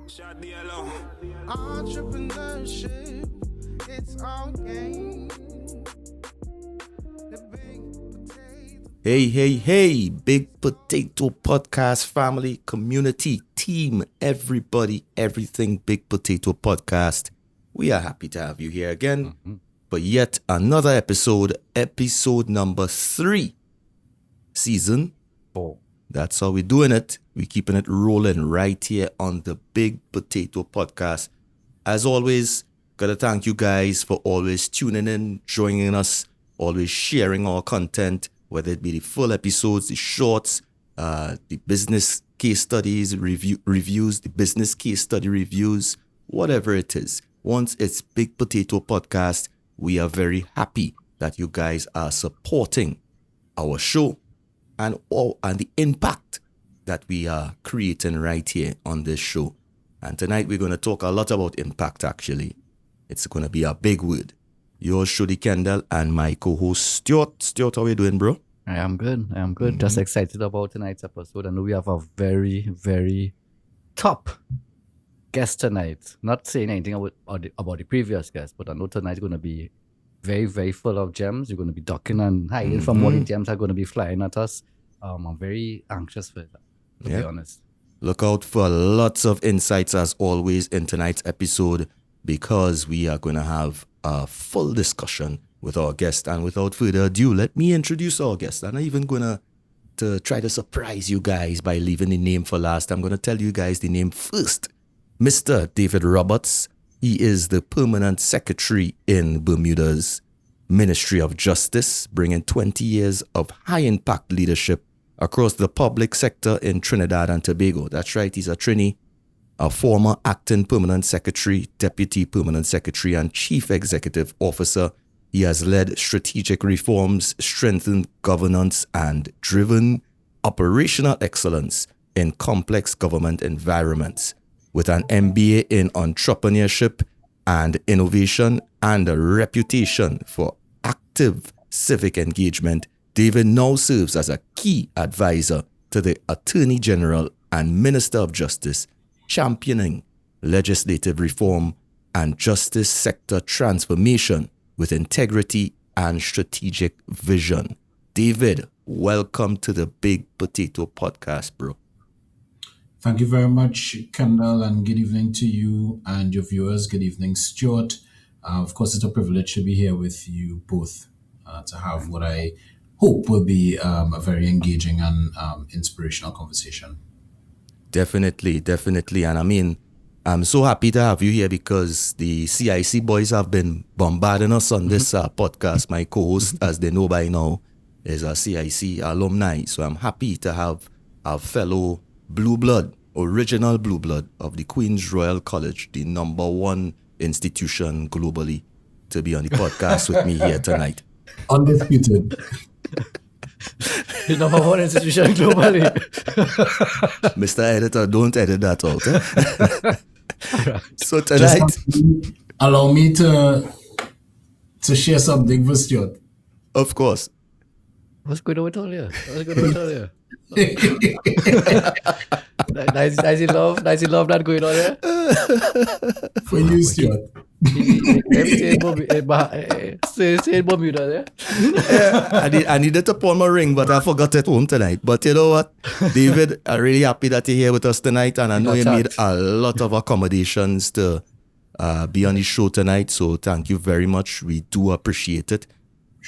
Entrepreneurship, it's all game. Hey, Big Potato Podcast family, community, team, everybody, everything Big Potato Podcast. We are happy to have you here again for yet another episode number 3, season 4. That's how we're doing it. We're keeping it rolling right here on the Big Potato Podcast. As always, gotta thank you guys for always tuning in, joining us, always sharing our content, whether it be the full episodes, the shorts, the business case studies, reviews, the business case study reviews, whatever it is. Once it's Big Potato Podcast, we are very happy that you guys are supporting our show and the impact that we are creating right here on this show. And tonight we're going to talk a lot about impact, actually. It's going to be a big word. Yours, Shody Kendall, and my co-host, Stuart. Stuart, how are you doing, bro? I am good. Just excited about tonight's episode. I know we have a very, very top guest tonight. Not saying anything about the previous guest, but I know tonight's going to be very, very full of gems. You're going to be ducking and hiding from what the gems are going to be flying at us. I'm very anxious for that, to be honest. Look out for lots of insights, as always, in tonight's episode, because we are going to have a full discussion with our guest. And without further ado, let me introduce our guest. I'm not even going to try to surprise you guys by leaving the name for last. I'm going to tell you guys the name first. Mr. David Roberts. He is the permanent secretary in Bermuda's Ministry of Justice, bringing 20 years of high-impact leadership across the public sector in Trinidad and Tobago. That's right, he's a Trini, a former acting permanent secretary, deputy permanent secretary, and chief executive officer. He has led strategic reforms, strengthened governance, and driven operational excellence in complex government environments. With an MBA in entrepreneurship and innovation and a reputation for active civic engagement, David now serves as a key advisor to the Attorney General and Minister of Justice, championing legislative reform and justice sector transformation with integrity and strategic vision. David, welcome to the Big Potato Podcast, bro. Thank you very much, Kendall, and good evening to you and your viewers. Good evening, Stuart. Of course, it's a privilege to be here with you both to have what I hope will be a very engaging and inspirational conversation. Definitely. And I mean, I'm so happy to have you here because the CIC boys have been bombarding us on this podcast. My co-host, as they know by now, is a CIC alumni. So I'm happy to have our fellow Blue Blood, original Blue Blood of the Queen's Royal College, the number one institution globally, to be on the podcast with me here tonight. Undisputed. The number one institution globally. Mr. Editor, don't edit that out. So tonight, allow me to share something with Stuart. Of course. What's going on with all you? Nice love that going on here. For you, Stuart. Stay in Bermuda, I needed to pawn my ring, but I forgot it home tonight. But you know what, David, I'm really happy that you're here with us tonight, and I know you made a lot of accommodations to be on the show tonight. So thank you very much. We do appreciate it.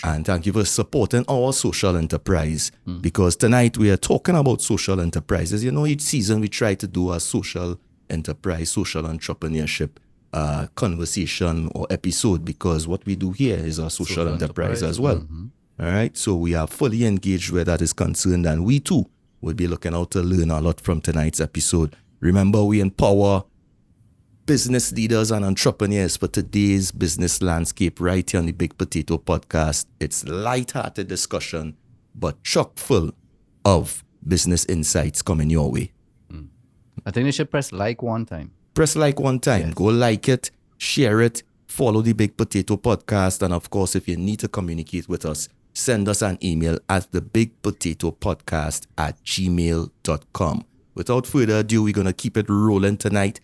And thank you for supporting our social enterprise, because tonight we are talking about social enterprises. You know, each season we try to do a social enterprise, social entrepreneurship conversation or episode, because what we do here is a social enterprise as well. All right, so we are fully engaged where that is concerned, and we too will be looking out to learn a lot from tonight's episode. Remember, we empower business leaders and entrepreneurs for today's business landscape right here on the Big Potato Podcast. It's light-hearted discussion, but chock full of business insights coming your way. I think they should press like one time. Press like one time. Yes. Go like it, share it, follow the Big Potato Podcast, and of course, if you need to communicate with us, send us an email at thebigpotatopodcast@gmail.com. Without further ado, we're going to keep it rolling tonight.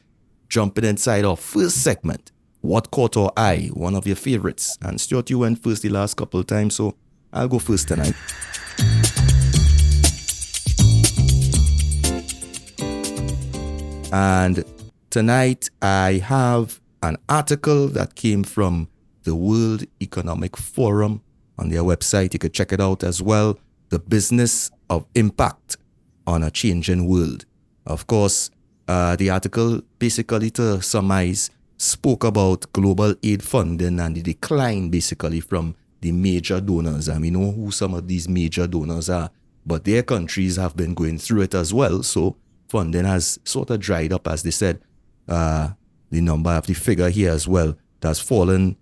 jumping inside our first segment. What caught our eye? One of your favorites. And Stuart, you went first the last couple of times, so I'll go first tonight. And tonight I have an article that came from the World Economic Forum on their website. You could check it out as well. The Business of Impact on a Changing World. Of course, the article, basically to summarize, spoke about global aid funding and the decline basically from the major donors. And we know who some of these major donors are, but their countries have been going through it as well. So funding has sort of dried up, as they said. The number of the figure here as well has fallen,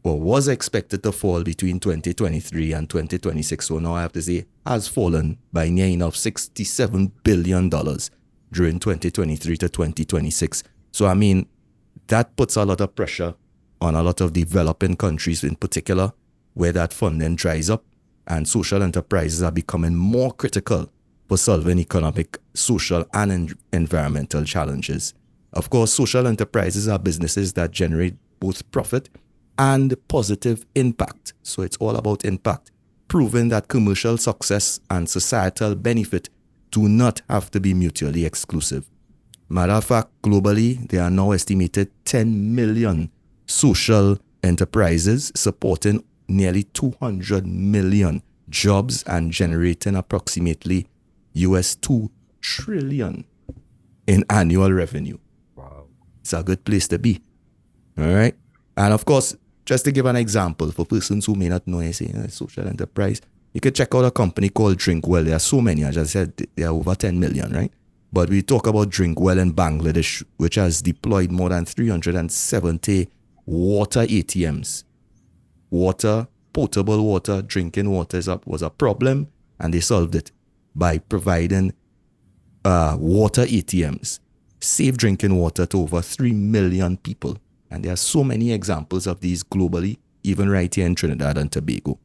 or was expected to fall between 2023 and 2026. So now I have to say has fallen by near enough $67 billion during 2023 to 2026. So I mean, that puts a lot of pressure on a lot of developing countries in particular, where that funding dries up and social enterprises are becoming more critical for solving economic, social, and environmental challenges. Of course, social enterprises are businesses that generate both profit and positive impact. So it's all about impact, proving that commercial success and societal benefit do not have to be mutually exclusive. Matter of fact, globally, there are now estimated 10 million social enterprises supporting nearly 200 million jobs and generating approximately US $2 trillion in annual revenue. Wow. It's a good place to be. All right. And of course, just to give an example for persons who may not know, I say social enterprise, you could check out a company called Drinkwell. There are so many. As I said, there are over 10 million, right? But we talk about Drinkwell in Bangladesh, which has deployed more than 370 water ATMs. Water, potable water, drinking water was a problem, and they solved it by providing water ATMs, safe drinking water to over 3 million people. And there are so many examples of these globally, even right here in Trinidad and Tobago.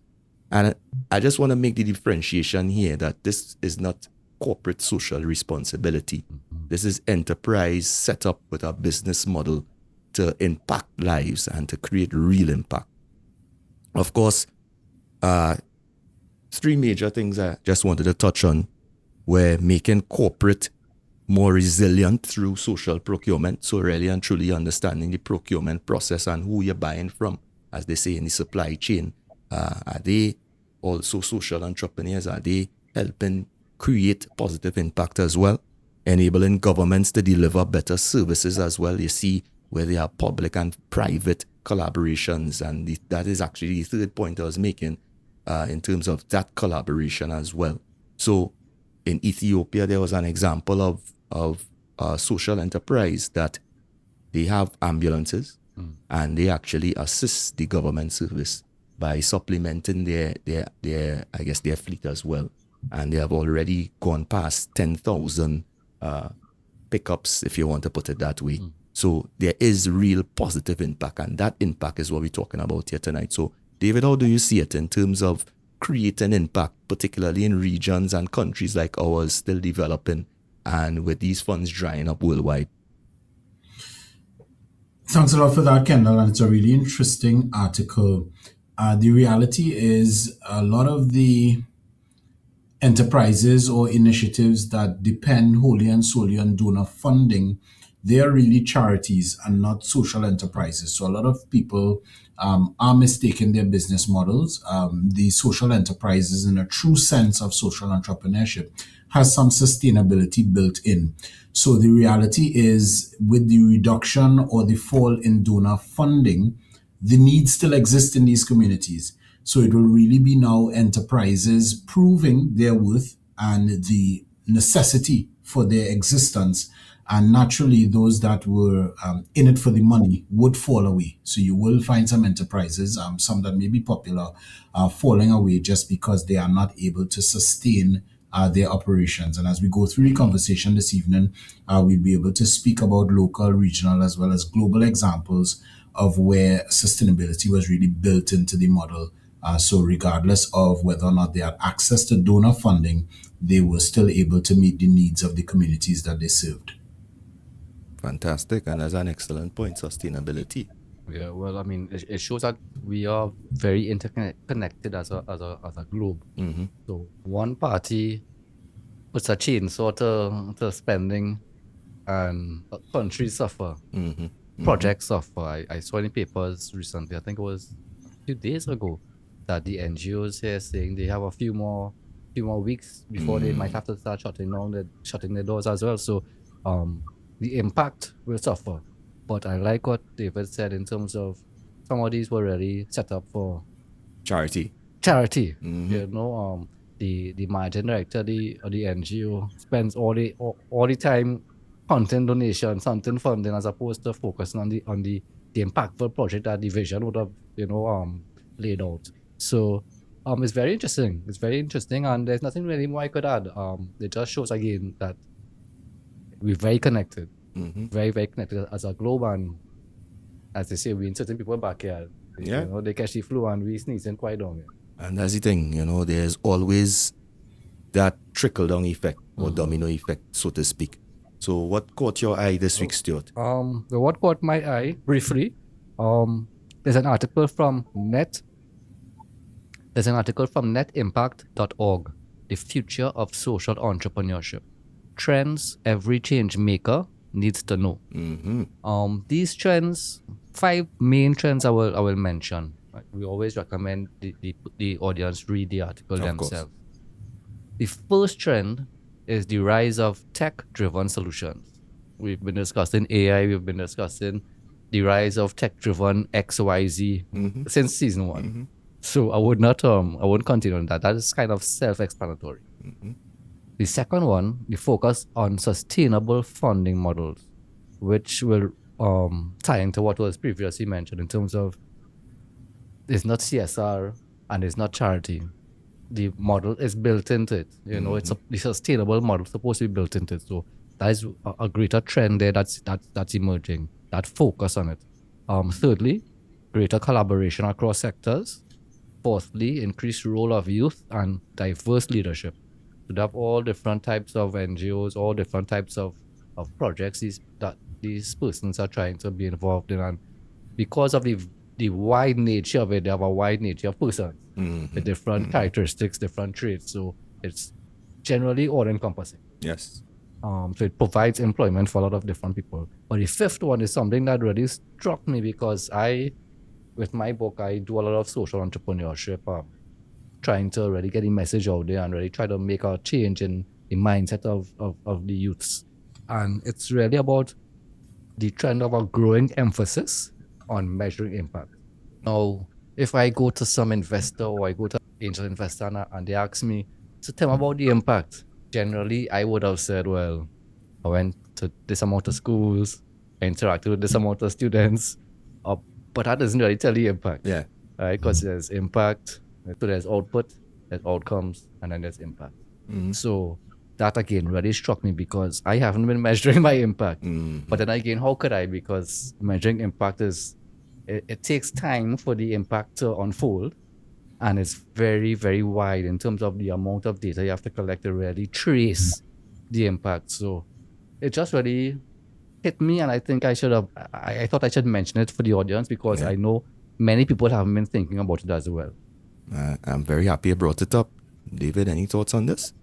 And I just want to make the differentiation here that this is not corporate social responsibility. This is enterprise set up with a business model to impact lives and to create real impact. Of course, three major things I just wanted to touch on were making corporate more resilient through social procurement. So really and truly understanding the procurement process and who you're buying from, as they say in the supply chain. Are they also social entrepreneurs? Are they helping create positive impact as well? Enabling governments to deliver better services as well. You see where there are public and private collaborations, and that is actually the third point I was making in terms of that collaboration as well. So in Ethiopia, there was an example of a social enterprise that they have ambulances and they actually assist the government service by supplementing their fleet as well. And they have already gone past 10,000 pickups, if you want to put it that way. So there is real positive impact, and that impact is what we're talking about here tonight. So David, how do you see it in terms of creating impact, particularly in regions and countries like ours still developing and with these funds drying up worldwide? Thanks a lot for that, Kendall, and it's a really interesting article. The reality is a lot of the enterprises or initiatives that depend wholly and solely on donor funding, they are really charities and not social enterprises. So a lot of people are mistaking their business models. The social enterprises, in a true sense of social entrepreneurship, has some sustainability built in. So the reality is, with the reduction or the fall in donor funding, the need still exists in these communities. So it will really be now enterprises proving their worth and the necessity for their existence. And naturally, those that were in it for the money would fall away. So you will find some enterprises, some that may be popular, falling away just because they are not able to sustain their operations. And as we go through the conversation this evening, we'll be able to speak about local, regional, as well as global examples of where sustainability was really built into the model. So regardless of whether or not they had access to donor funding, they were still able to meet the needs of the communities that they served. Fantastic. And that's an excellent point, sustainability. Yeah, well, I mean, it shows that we are very interconnected as a globe. So one party puts a chainsaw to spending, and countries suffer, projects suffer. I saw in the papers recently, I think it was a few days ago, that the NGOs here saying they have a few more weeks before they might have to start shutting their doors as well. So the impact will suffer. But I like what David said in terms of some of these were really set up for Charity. You know, the managing director of the NGO spends all the time hunting donations, hunting funding, as opposed to focusing on the impactful project that the vision would have, laid out. So it's very interesting. It's very interesting, and there's nothing really more I could add. It just shows again that we're very connected, very, very connected as a globe, and as they say, we in certain people backyard. Yeah. You know, they catch the flu and we sneezing quite down here. And that's the thing, there's always that trickle-down effect or domino effect, so to speak. So what caught your eye this week, Stuart? What caught my eye, briefly, there's an article from netimpact.org, The Future of Social Entrepreneurship. Trends every change maker needs to know. These trends, 5 main trends I will mention. We always recommend the audience read the article themselves. The first trend is the rise of tech-driven solutions. We've been discussing AI, we've been discussing the rise of tech-driven XYZ since season 1. So I won't continue on that. That is kind of self-explanatory. The second one, the focus on sustainable funding models, which will tie into what was previously mentioned in terms of it's not CSR and it's not charity. The model is built into it. It's the sustainable model supposed to be built into it. So that is a greater trend there that's emerging. That focus on it. Thirdly, greater collaboration across sectors. Fourthly, increased role of youth and diverse leadership. To have all different types of NGOs, all different types of projects these persons are trying to be involved in, and because of the wide nature of it, they have a wide nature of persons with different characteristics, different traits. So it's generally all encompassing. Yes. So it provides employment for a lot of different people. But the fifth one is something that really struck me, because with my book, I do a lot of social entrepreneurship, trying to really get the message out there and really try to make a change in the mindset of the youths. And it's really about the trend of a growing emphasis on measuring impact. Now, if I go to some investor or I go to an angel investor and they ask me, so tell me about the impact. Generally, I would have said, well, I went to this amount of schools, I interacted with this amount of students, but that doesn't really tell the impact. Yeah. Right? Because there's impact, so there's output, there's outcomes, and then there's impact. So that again really struck me, because I haven't been measuring my impact. But then again, how could I? Because measuring impact it takes time for the impact to unfold, and it's very, very wide in terms of the amount of data you have to collect to really trace the impact. So it just really hit me, and I think I thought I should mention it for the audience, because I know many people haven't been thinking about it as well. I'm very happy you brought it up. David, any thoughts on this?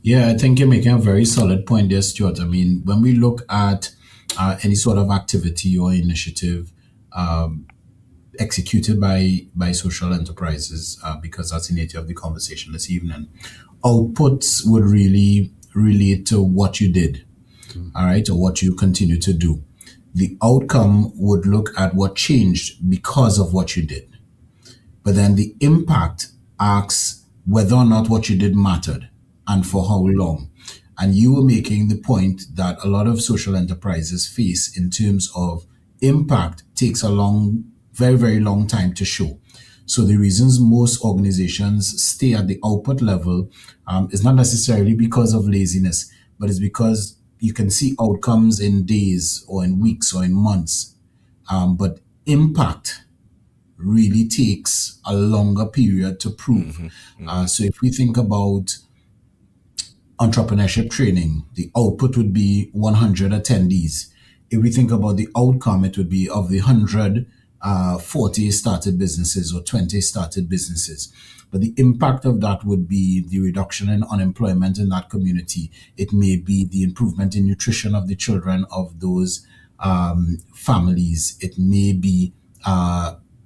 Yeah, I think you're making a very solid point there, Stuart. I mean, when we look at any sort of activity or initiative executed by social enterprises, because that's the nature of the conversation this evening, outputs would really relate to what you did, all right, or what you continue to do. The outcome would look at what changed because of what you did. But then the impact asks whether or not what you did mattered and for how long. And you were making the point that a lot of social enterprises face in terms of impact takes a very, very long time to show. So the reasons most organizations stay at the output level is not necessarily because of laziness, but it's because you can see outcomes in days or in weeks or in months. But impact really takes a longer period to prove. So if we think about entrepreneurship training, the output would be 100 attendees. if we think about the outcome, it would be of the 100, 40 started businesses or 20 started businesses. But the impact of that would be the reduction in unemployment in that community. It may be the improvement in nutrition of the children of those families. It may be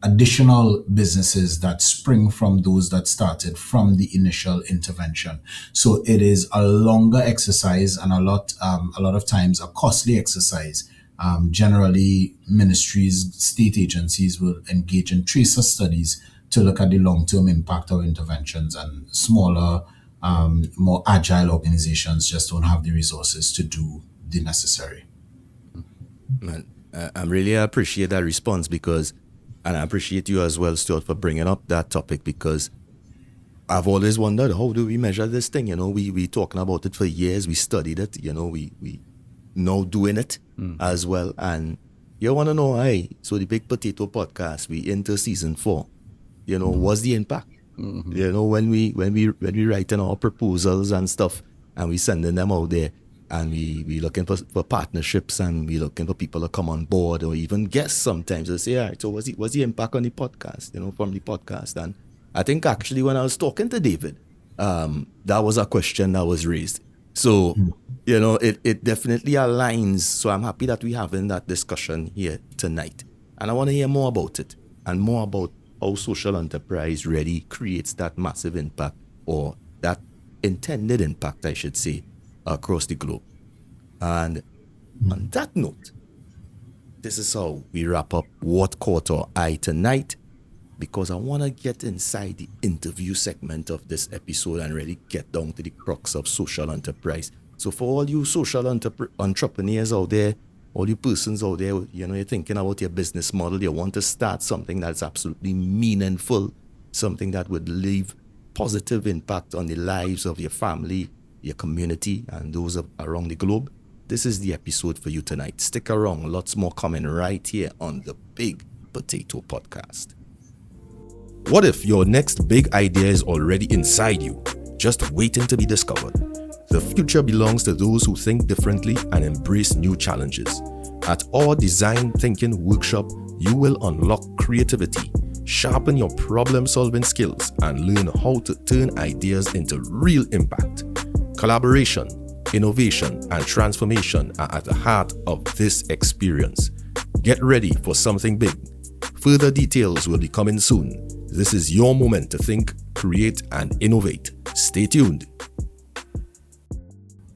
additional businesses that spring from those that started from the initial intervention. So it is a longer exercise and a lot of times a costly exercise. Generally, ministries, state agencies will engage in tracer studies to look at the long-term impact of interventions, and smaller, more agile organizations just don't have the resources to do the necessary. Man, I really appreciate that response and I appreciate you as well, Stuart, for bringing up that topic, because I've always wondered, how do we measure this thing? We talking about it for years. We studied it. We now doing it as well. And you want to know, so the Big Potato Podcast, we into season 4. What's the impact? When we writing our proposals and stuff, and we sending them out there, and we looking for partnerships, and we looking for people to come on board, or even guests sometimes. They say, all right, so what's the impact on the podcast, from the podcast? And I think actually when I was talking to David, that was a question that was raised. So, it definitely aligns. So I'm happy that we're having that discussion here tonight. And I want to hear more about it, and more about how social enterprise really creates that massive impact, or that intended impact, I should say, across the globe. And on that note, this is how we wrap up What Caught Our Eye tonight, because I want to get inside the interview segment of this episode and really get down to the crux of social enterprise. So for all you social entrepreneurs out there, all you persons out there, you're thinking about your business model, you want to start something that's absolutely meaningful, something that would leave positive impact on the lives of your family, your community, and those around the globe, this is the episode for you tonight. Stick around, lots more coming right here on the Big Potato Podcast. What if your next big idea is already inside you, just waiting to be discovered? The future belongs to those who think differently and embrace new challenges. At our Design Thinking Workshop, you will unlock creativity, sharpen your problem-solving skills, and learn how to turn ideas into real impact. Collaboration, innovation, and transformation are at the heart of this experience. Get ready for something big. Further details will be coming soon. This is your moment to think, create, and innovate. Stay tuned.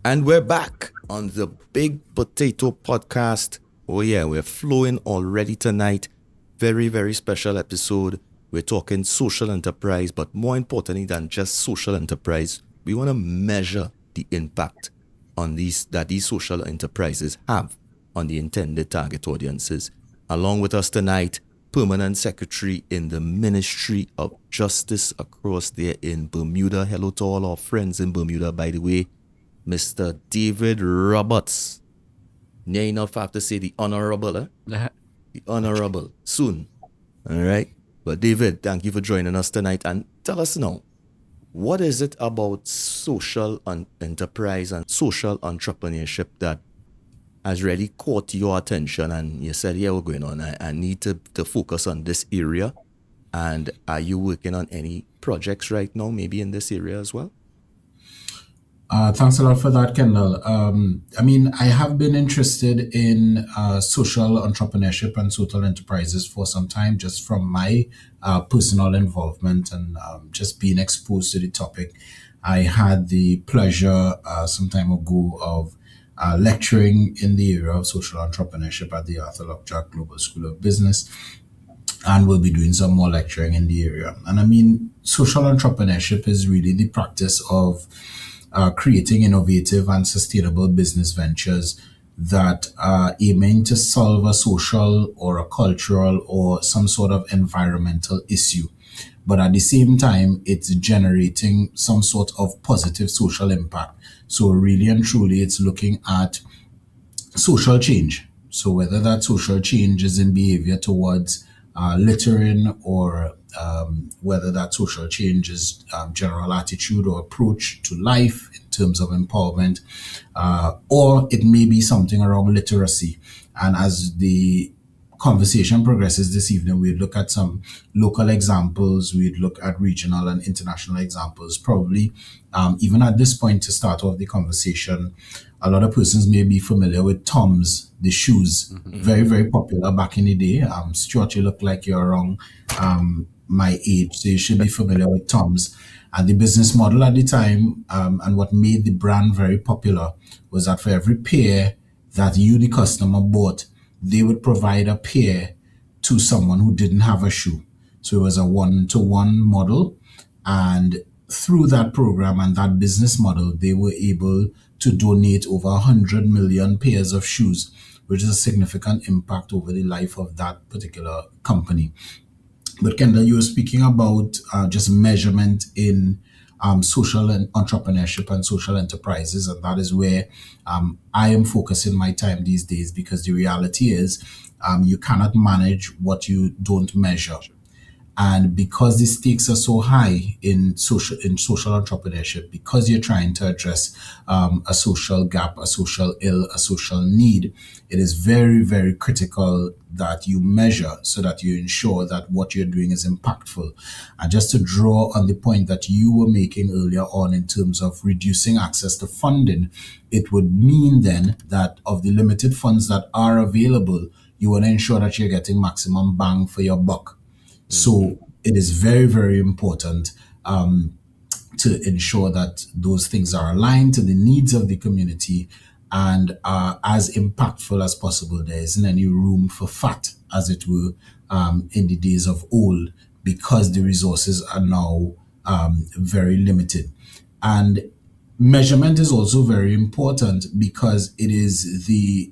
And we're back on the Big Potato Podcast. Oh yeah, we're flowing already tonight. Very, very special episode. We're talking social enterprise, but more importantly than just social enterprise, we want to measure the impact on these social enterprises have on the intended target audiences. Along with us tonight, Permanent Secretary in the Ministry of Justice across there in Bermuda. Hello to all our friends in Bermuda, by the way. Mr. David Roberts. Near enough, I have to say the Honorable, The Honorable, soon. All right? But David, thank you for joining us tonight. And tell us now, what is it about social enterprise and social entrepreneurship that has really caught your attention? And you said, yeah, we're going on. I need to focus on this area. And are you working on any projects right now, maybe in this area as well? Thanks a lot for that, Kendall. I have been interested in social entrepreneurship and social enterprises for some time, just from my personal involvement and just being exposed to the topic. I had the pleasure some time ago of lecturing in the area of social entrepreneurship at the Arthur Lockjack Global School of Business, and we'll be doing some more lecturing in the area. And social entrepreneurship is really the practice of creating innovative and sustainable business ventures that are aiming to solve a social or a cultural or some sort of environmental issue. But at the same time, it's generating some sort of positive social impact. So really and truly, it's looking at social change. So whether that social change is in behavior towards littering, or whether that social change is general attitude or approach to life in terms of empowerment, or it may be something around literacy. And as the conversation progresses this evening, we'd look at some local examples, we'd look at regional and international examples. Probably, even at this point to start off the conversation, a lot of persons may be familiar with Toms, the shoes. Very, very popular back in the day. Stuart, you look like you're around my age, so you should be familiar with Toms. And the business model at the time, and what made the brand very popular, was that for every pair that you, the customer, bought, they would provide a pair to someone who didn't have a shoe. So it was a one-to-one model. And through that program and that business model, they were able to donate over 100 million pairs of shoes, which is a significant impact over the life of that particular company. But Kendall, you were speaking about just measurement in social and entrepreneurship and social enterprises, and that is where I am focusing my time these days, because the reality is you cannot manage what you don't measure. And because the stakes are so high in social entrepreneurship, because you're trying to address a social gap, a social ill, a social need, it is very, very critical that you measure so that you ensure that what you're doing is impactful. And just to draw on the point that you were making earlier on in terms of reducing access to funding, it would mean then that of the limited funds that are available, you want to ensure that you're getting maximum bang for your buck. So it is very, very important to ensure that those things are aligned to the needs of the community and are as impactful as possible. There isn't any room for fat, as it were, in the days of old, because the resources are now very limited. And measurement is also very important because it is the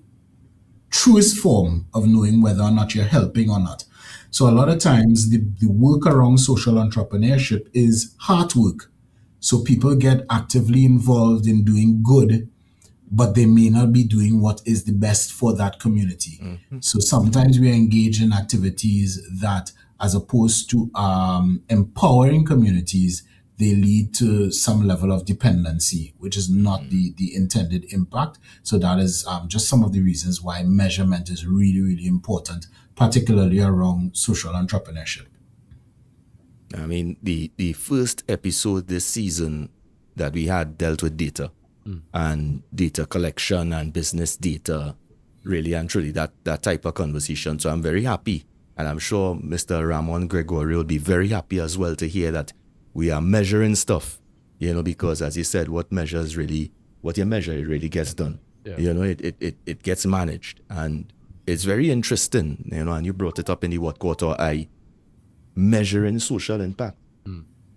truest form of knowing whether or not you're helping or not. So a lot of times the work around social entrepreneurship is heart work. So people get actively involved in doing good, but they may not be doing what is the best for that community. So sometimes we engage in activities that, as opposed to empowering communities, they lead to some level of dependency, which is not the intended impact. So that is just some of the reasons why measurement is really, really important, particularly around social entrepreneurship. I mean, the first episode this season that we had dealt with data and data collection and business data, really and truly that type of conversation. So I'm very happy, and I'm sure Mr. Ramon Gregory will be very happy as well to hear that we are measuring stuff, because as you said, what you measure, it really gets done. Yeah. It gets managed. And it's very interesting, and you brought it up in the What Quarter I, measuring social impact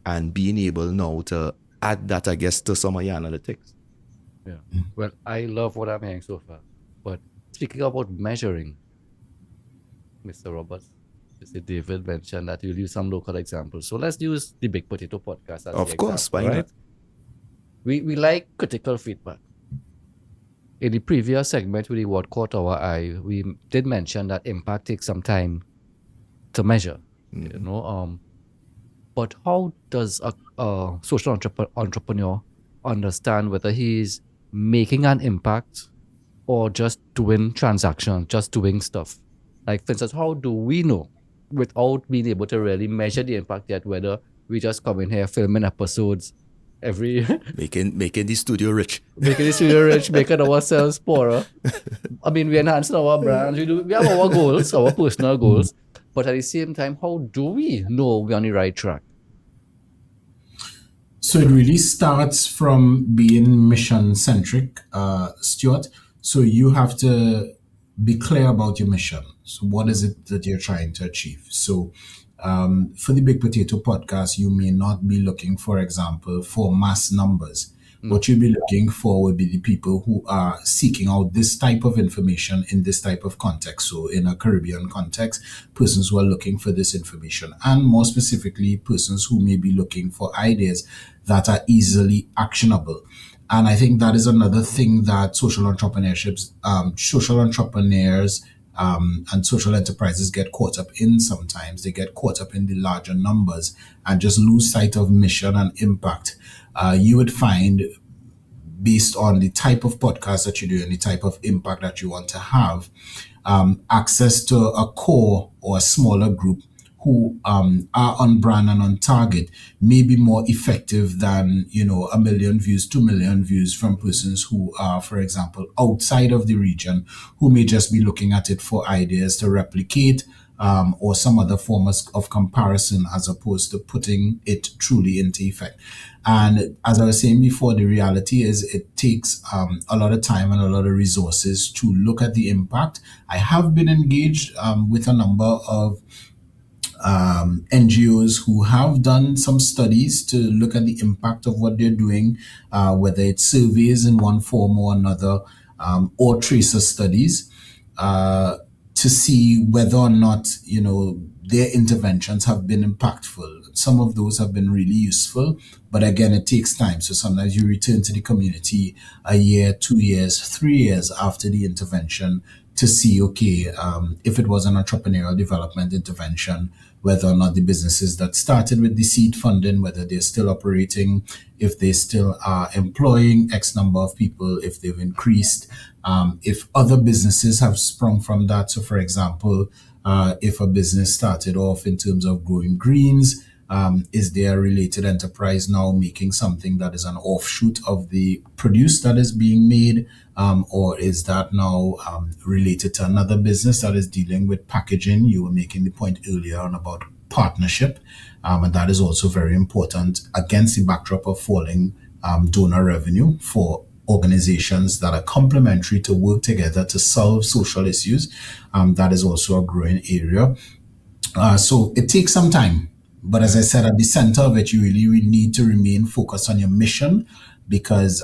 and being able now to add that, I guess, to some of your analytics. Yeah. Well, I love what I'm hearing so far. But speaking about measuring, Mr. Roberts, Mr. David mentioned that you'll use some local examples. So let's use the Big Potato podcast as Of the course, example, why right? not? We like critical feedback. In the previous segment with the What Caught Our Eye, we did mention that impact takes some time to measure. But how does a social entrepreneur understand whether he's making an impact or just doing transactions, just doing stuff? Like, for instance, how do we know, without being able to really measure the impact yet, whether we just come in here filming episodes every Making the studio rich. making the studio rich, making ourselves poorer? I mean, we enhance our brands, we have our goals, our personal goals, but at the same time, how do we know we're on the right track? So it really starts from being mission centric, Stuart. So you have to be clear about your mission. So what is it that you're trying to achieve? So for the Big Potato podcast, you may not be looking, for example, for mass numbers. What you'll be looking for would be the people who are seeking out this type of information in this type of context. So in a Caribbean context, persons who are looking for this information, and more specifically, persons who may be looking for ideas that are easily actionable. And I think that is another thing that social entrepreneurs and social enterprises get caught up in sometimes. They get caught up in the larger numbers and just lose sight of mission and impact. You would find, based on the type of podcast that you do and the type of impact that you want to have, access to a core or a smaller group who are on brand and on target may be more effective than 1 million views, 2 million views from persons who are, for example, outside of the region, who may just be looking at it for ideas to replicate or some other form of comparison, as opposed to putting it truly into effect. And as I was saying before, the reality is it takes a lot of time and a lot of resources to look at the impact. I have been engaged with a number of NGOs who have done some studies to look at the impact of what they're doing, whether it's surveys in one form or another, or tracer studies, to see whether or not, their interventions have been impactful. Some of those have been really useful, but again, it takes time. So sometimes you return to the community a year, 2 years, 3 years after the intervention to see, okay, if it was an entrepreneurial development intervention, whether or not the businesses that started with the seed funding, whether they're still operating, if they still are employing X number of people, if they've increased, if other businesses have sprung from that. So for example, if a business started off in terms of growing greens, is there a related enterprise now making something that is an offshoot of the produce that is being made? Or is that now related to another business that is dealing with packaging? You were making the point earlier on about partnership, and that is also very important against the backdrop of falling donor revenue for organizations that are complementary to work together to solve social issues. That is also a growing area. So it takes some time. But as I said, at the center of it, you really need to remain focused on your mission, because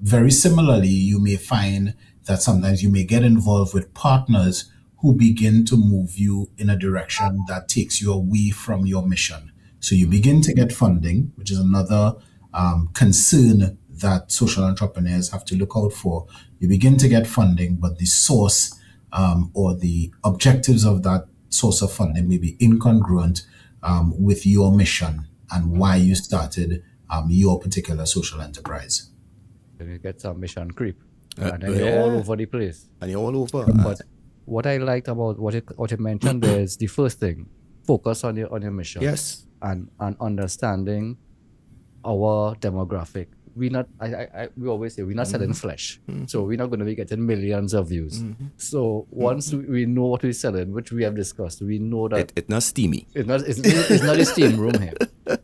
very similarly, you may find that sometimes you may get involved with partners who begin to move you in a direction that takes you away from your mission. So you begin to get funding, which is another concern that social entrepreneurs have to look out for. You begin to get funding, but the source or the objectives of that source of funding may be incongruent with your mission and why you started your particular social enterprise. Then you get some mission creep, and then you're all over the place. And you're all over. But what I liked about what you mentioned there is the first thing: focus on your mission. Yes. And understanding our demographic. We always say we're not selling flesh, so we're not going to be getting millions of views. So once we know what we're selling, which we have discussed, we know that It's not steamy. it's not a steam room here.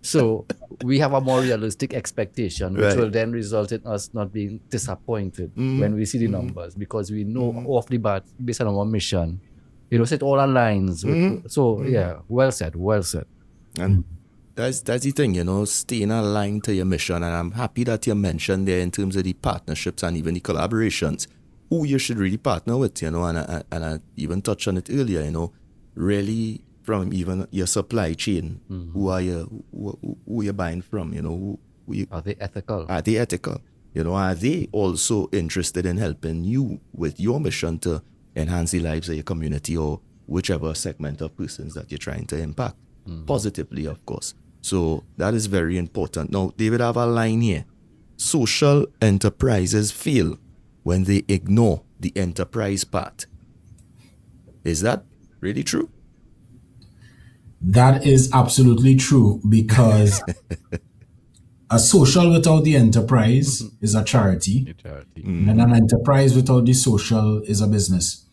So we have a more realistic expectation, which Right. will then result in us not being disappointed when we see the numbers, because we know off the bat, based on our mission, it all aligns. So yeah, well said. And that's the thing, staying aligned to your mission. And I'm happy that you mentioned there in terms of the partnerships and even the collaborations, who you should really partner with, and I even touched on it earlier, really from even your supply chain, who are you, who you're buying from, Are they ethical? Are they ethical? Are they also interested in helping you with your mission to enhance the lives of your community or whichever segment of persons that you're trying to impact positively, of course. So that is very important. Now, David, I have a line here. Social enterprises fail when they ignore the enterprise part. Is that really true? That is absolutely true, because a social without the enterprise is a charity, and an enterprise without the social is a business.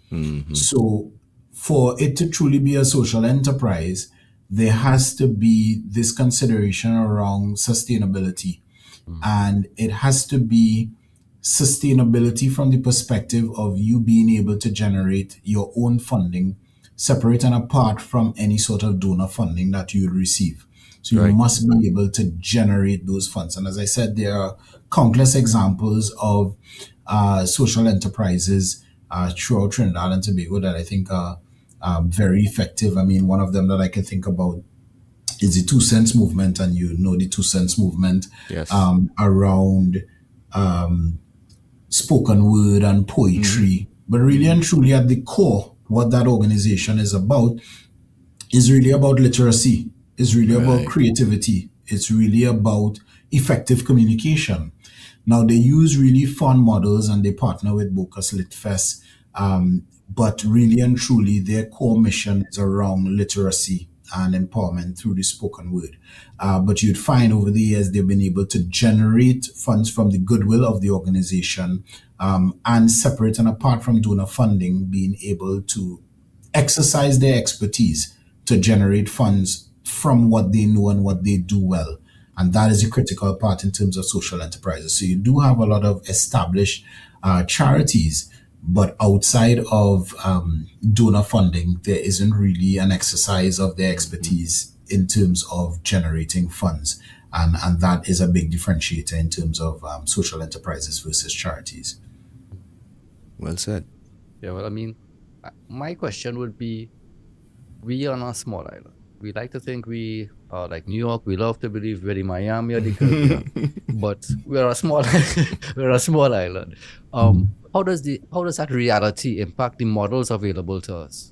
So for it to truly be a social enterprise, there has to be this consideration around sustainability. And it has to be sustainability from the perspective of you being able to generate your own funding, separate and apart from any sort of donor funding that you would receive. So you must be able to generate those funds. And as I said, there are countless examples of social enterprises throughout Trinidad and Tobago that I think are very effective. I mean, one of them that I can think about is the 2 cents movement, and the 2 cents movement around spoken word and poetry. But really and truly at the core, what that organization is really about literacy. It's really about creativity. It's really about effective communication. Now, they use really fun models, and they partner with Bocas Lit Fest, but really and truly, their core mission is around literacy and empowerment through the spoken word. But you'd find over the years they've been able to generate funds from the goodwill of the organization, and separate and apart from donor funding, being able to exercise their expertise to generate funds from what they know and what they do well. And that is a critical part in terms of social enterprises. So you do have a lot of established charities, but outside of donor funding, there isn't really an exercise of their expertise in terms of generating funds. And that is a big differentiator in terms of social enterprises versus charities. Well said. Yeah, well, I mean, my question would be, we are on a small island. We like to think we are like New York. We love to believe we're the Miami or the Caribbean, but we're a small we're a small island. How does that reality impact the models available to us?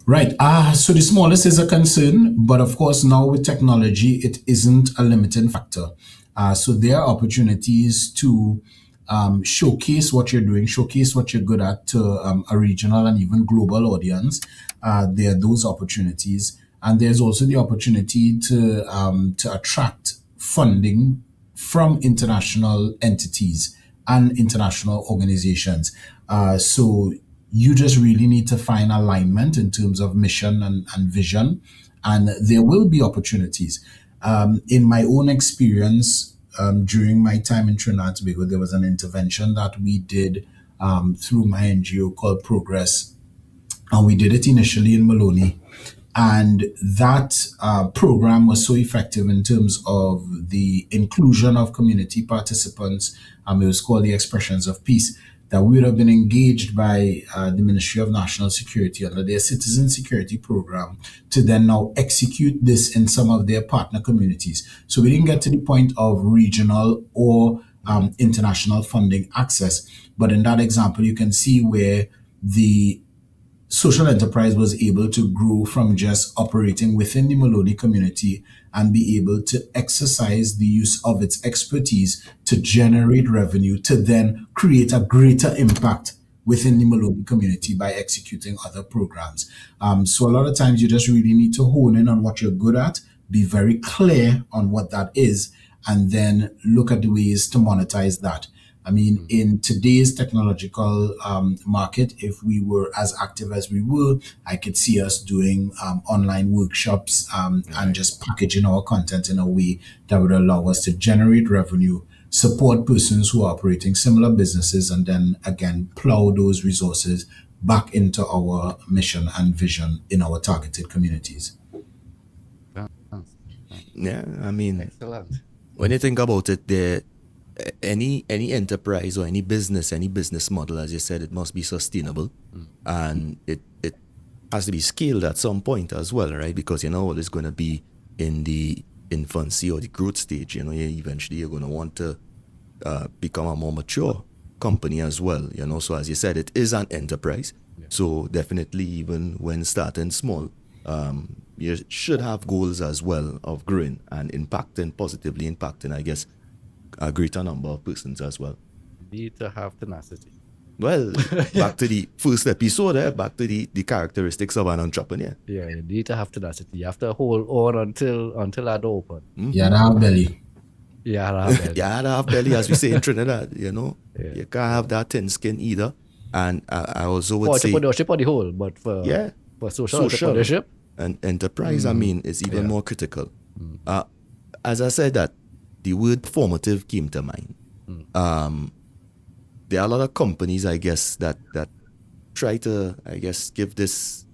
Right. So the smallest is a concern, but of course now with technology, it isn't a limiting factor. So there are opportunities to showcase what you're doing, showcase what you're good at to a regional and even global audience. There are those opportunities, and there's also the opportunity to attract funding from international entities and international organizations. So you just really need to find alignment in terms of mission and vision, and there will be opportunities. In my own experience, during my time in Trinidad and Tobago, there was an intervention that we did through my NGO called Progress, and we did it initially in Maloney. And that program was so effective in terms of the inclusion of community participants. It was called the Expressions of Peace, that we would have been engaged by the Ministry of National Security under their citizen security program to then now execute this in some of their partner communities. So we didn't get to the point of regional or international funding access. But in that example, you can see where the social enterprise was able to grow from just operating within the Maloney community and be able to exercise the use of its expertise to generate revenue to then create a greater impact within the Maloney community by executing other programs. So a lot of times you just really need to hone in on what you're good at, be very clear on what that is, and then look at the ways to monetize that. I mean, in today's technological market, if we were as active as we were, I could see us doing online workshops and just packaging our content in a way that would allow us to generate revenue, support persons who are operating similar businesses, and then again, plow those resources back into our mission and vision in our targeted communities. Yeah, I mean, Excellent. when you think about it, there any enterprise or any business model, as you said, it must be sustainable, and it has to be scaled at some point as well, right? Because it's going to be in the infancy or the growth stage. Eventually you're going to want to become a more mature company as well. So as you said, it is an enterprise. Yeah. So definitely, even when starting small, you should have goals as well of growing and positively impacting, I guess, a greater number of persons as well. Need to have tenacity. Well, back to the first episode, back to the characteristics of an entrepreneur. Yeah, you need to have tenacity. You have to hold on until that open. Mm-hmm. You have to have belly. Yeah, have belly, as we say in Trinidad. Yeah. You can't have that thin skin either. And I also would say entrepreneurship on the whole, but for social entrepreneurship and enterprise, I mean, it's even more critical. As I said, that the word formative came to mind. There are a lot of companies, I guess, that try to, I guess, give this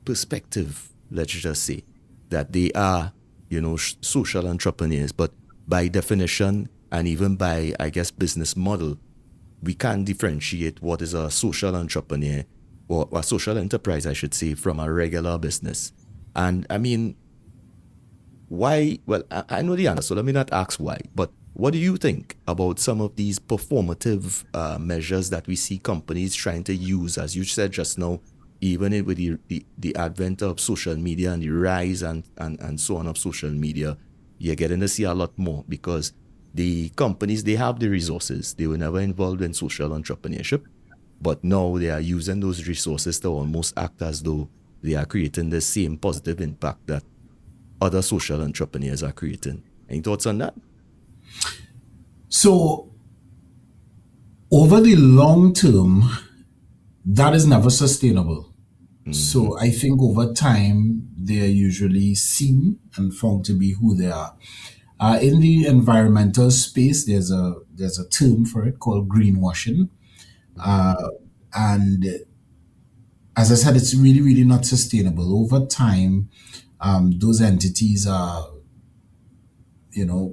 perspective, let's just say, that they are, social entrepreneurs, but by definition and even by, I guess, business model, we can't differentiate what is a social entrepreneur or a social enterprise, I should say, from a regular business. And I mean, why? Well, I know the answer, so let me not ask why, but what do you think about some of these performative measures that we see companies trying to use, as you said just now, even with the advent of social media and the rise and so on of social media, you're getting to see a lot more, because the companies, they have the resources. They were never involved in social entrepreneurship, but now they are using those resources to almost act as though they are creating the same positive impact that other social entrepreneurs are creating. Any thoughts on that? So, over the long term, that is never sustainable. So I think over time, they are usually seen and found to be who they are. In the environmental space, there's a term for it called greenwashing. And as I said, it's really, really not sustainable. Over time, those entities are,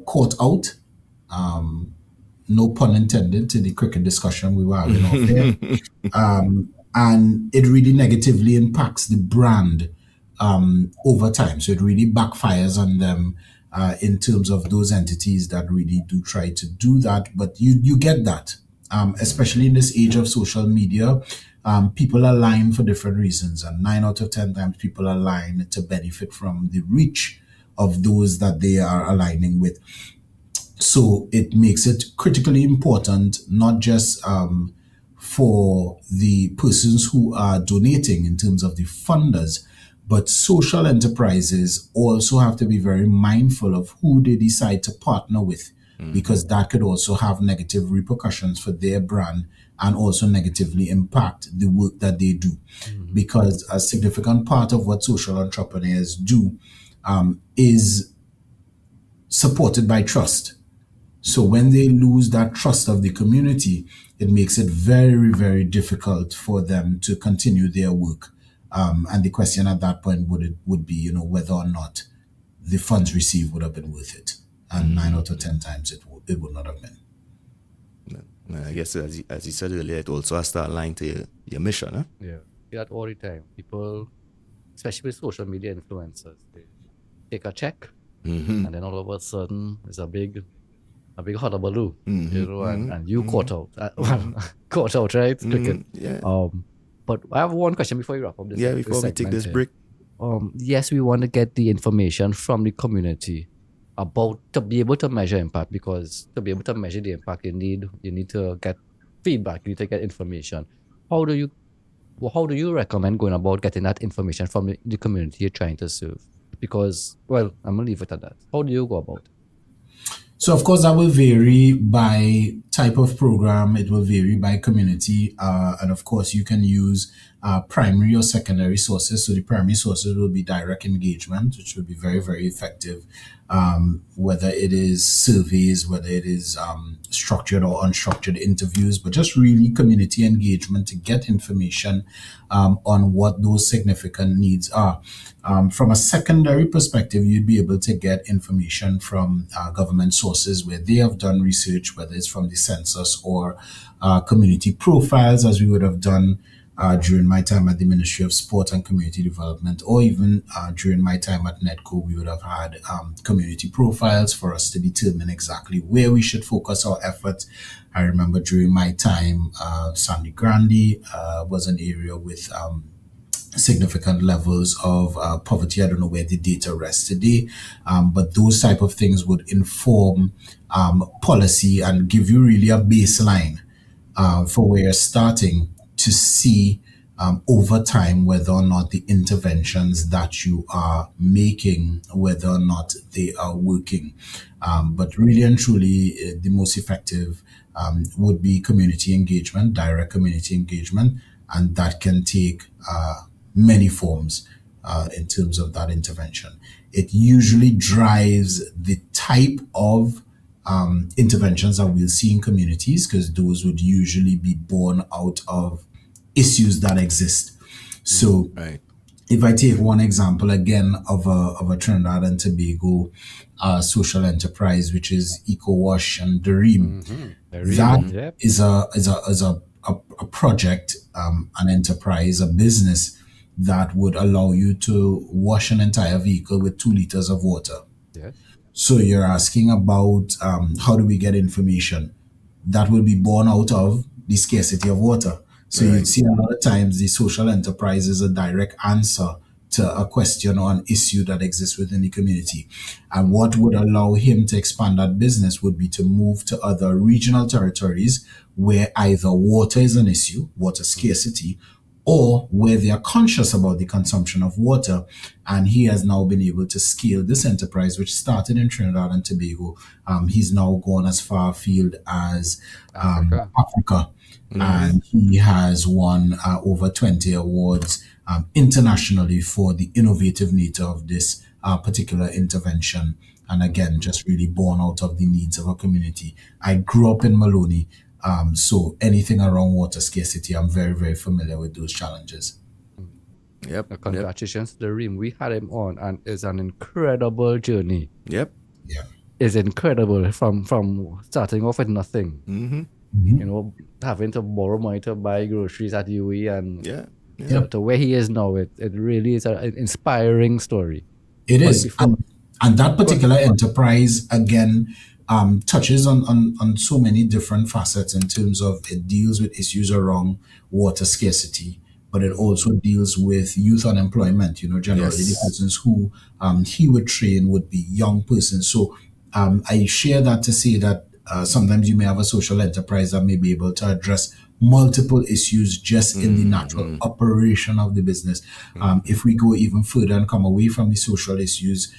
caught out. No pun intended to the cricket discussion we were having off there. And it really negatively impacts the brand over time. So it really backfires on them in terms of those entities that really do try to do that. But you get that, especially in this age of social media. People are lying for different reasons, and 9 out of 10 times people are lying to benefit from the reach of those that they are aligning with. So it makes it critically important, not just for the persons who are donating in terms of the funders, but social enterprises also have to be very mindful of who they decide to partner with, because that could also have negative repercussions for their brand and also negatively impact the work that they do. Because a significant part of what social entrepreneurs do is supported by trust. So when they lose that trust of the community, it makes it very, very difficult for them to continue their work. And the question at that point would be, whether or not the funds received would have been worth it. And 9 out of 10 times it would not have been. I guess as you said earlier, it also has to align to your mission, huh? Yeah, that all the time. People, especially with social media influencers, they take a check, and then all of a sudden it's a big hullabaloo, and you caught out, caught out, right? Cricket. Yeah. But I have one question before you wrap up this. Yeah, before we take this break. Yes, we want to get the information from the community to be able to measure impact, because to be able to measure the impact, you need to get feedback, you need to get information. How do you recommend going about getting that information from the community you're trying to serve? Because, well, I'm gonna leave it at that. How do you go about it? So, of course, that will vary by type of program. It will vary by community. And, of course, you can use primary or secondary sources. So the primary sources will be direct engagement, which will be very, very effective, whether it is surveys, whether it is structured or unstructured interviews, but just really community engagement to get information on what those significant needs are. From a secondary perspective, you'd be able to get information from government sources where they have done research, whether it's from the census or community profiles, as we would have done during my time at the Ministry of Sport and Community Development, or even during my time at NETCO, we would have had community profiles for us to determine exactly where we should focus our efforts. I remember during my time, Sandy Grande was an area with significant levels of poverty. I don't know where the data rests today, but those type of things would inform policy and give you really a baseline for where you're starting to see over time whether or not the interventions that you are making, whether or not they are working. But really and truly, the most effective would be community engagement, direct community engagement, and that can take many forms in terms of that intervention. It usually drives the type of interventions that we'll see in communities, because those would usually be born out of issues that exist. So if I take one example again of a Trinidad and Tobago social enterprise, which is EcoWash and Dareem, that is a project, an enterprise, a business that would allow you to wash an entire vehicle with 2 liters of water. Yes. So you're asking about how do we get information? That will be born out of the scarcity of water. So you'd see a lot of times the social enterprise is a direct answer to a question or an issue that exists within the community. And what would allow him to expand that business would be to move to other regional territories where either water is an issue, water scarcity, or where they are conscious about the consumption of water. And he has now been able to scale this enterprise, which started in Trinidad and Tobago. He's now gone as far afield as Africa. And he has won over 20 awards internationally for the innovative nature of this particular intervention. And again, just really born out of the needs of a community. I grew up in Maloney. So anything around water scarcity, I'm very, very familiar with those challenges. Yep. Congratulations to the Reem. We had him on, and it's an incredible journey. Yep. Yeah. It's incredible from starting off with nothing. You know, having to borrow money to buy groceries at UE, and to where he is now. It really is an inspiring story. It is. And that particular enterprise, again, touches on so many different facets in terms of it deals with issues around water scarcity, but it also deals with youth unemployment. You know, generally the persons who he would train would be young persons. So I share that to say that sometimes you may have a social enterprise that may be able to address multiple issues just in the natural operation of the business. If we go even further and come away from the social issues,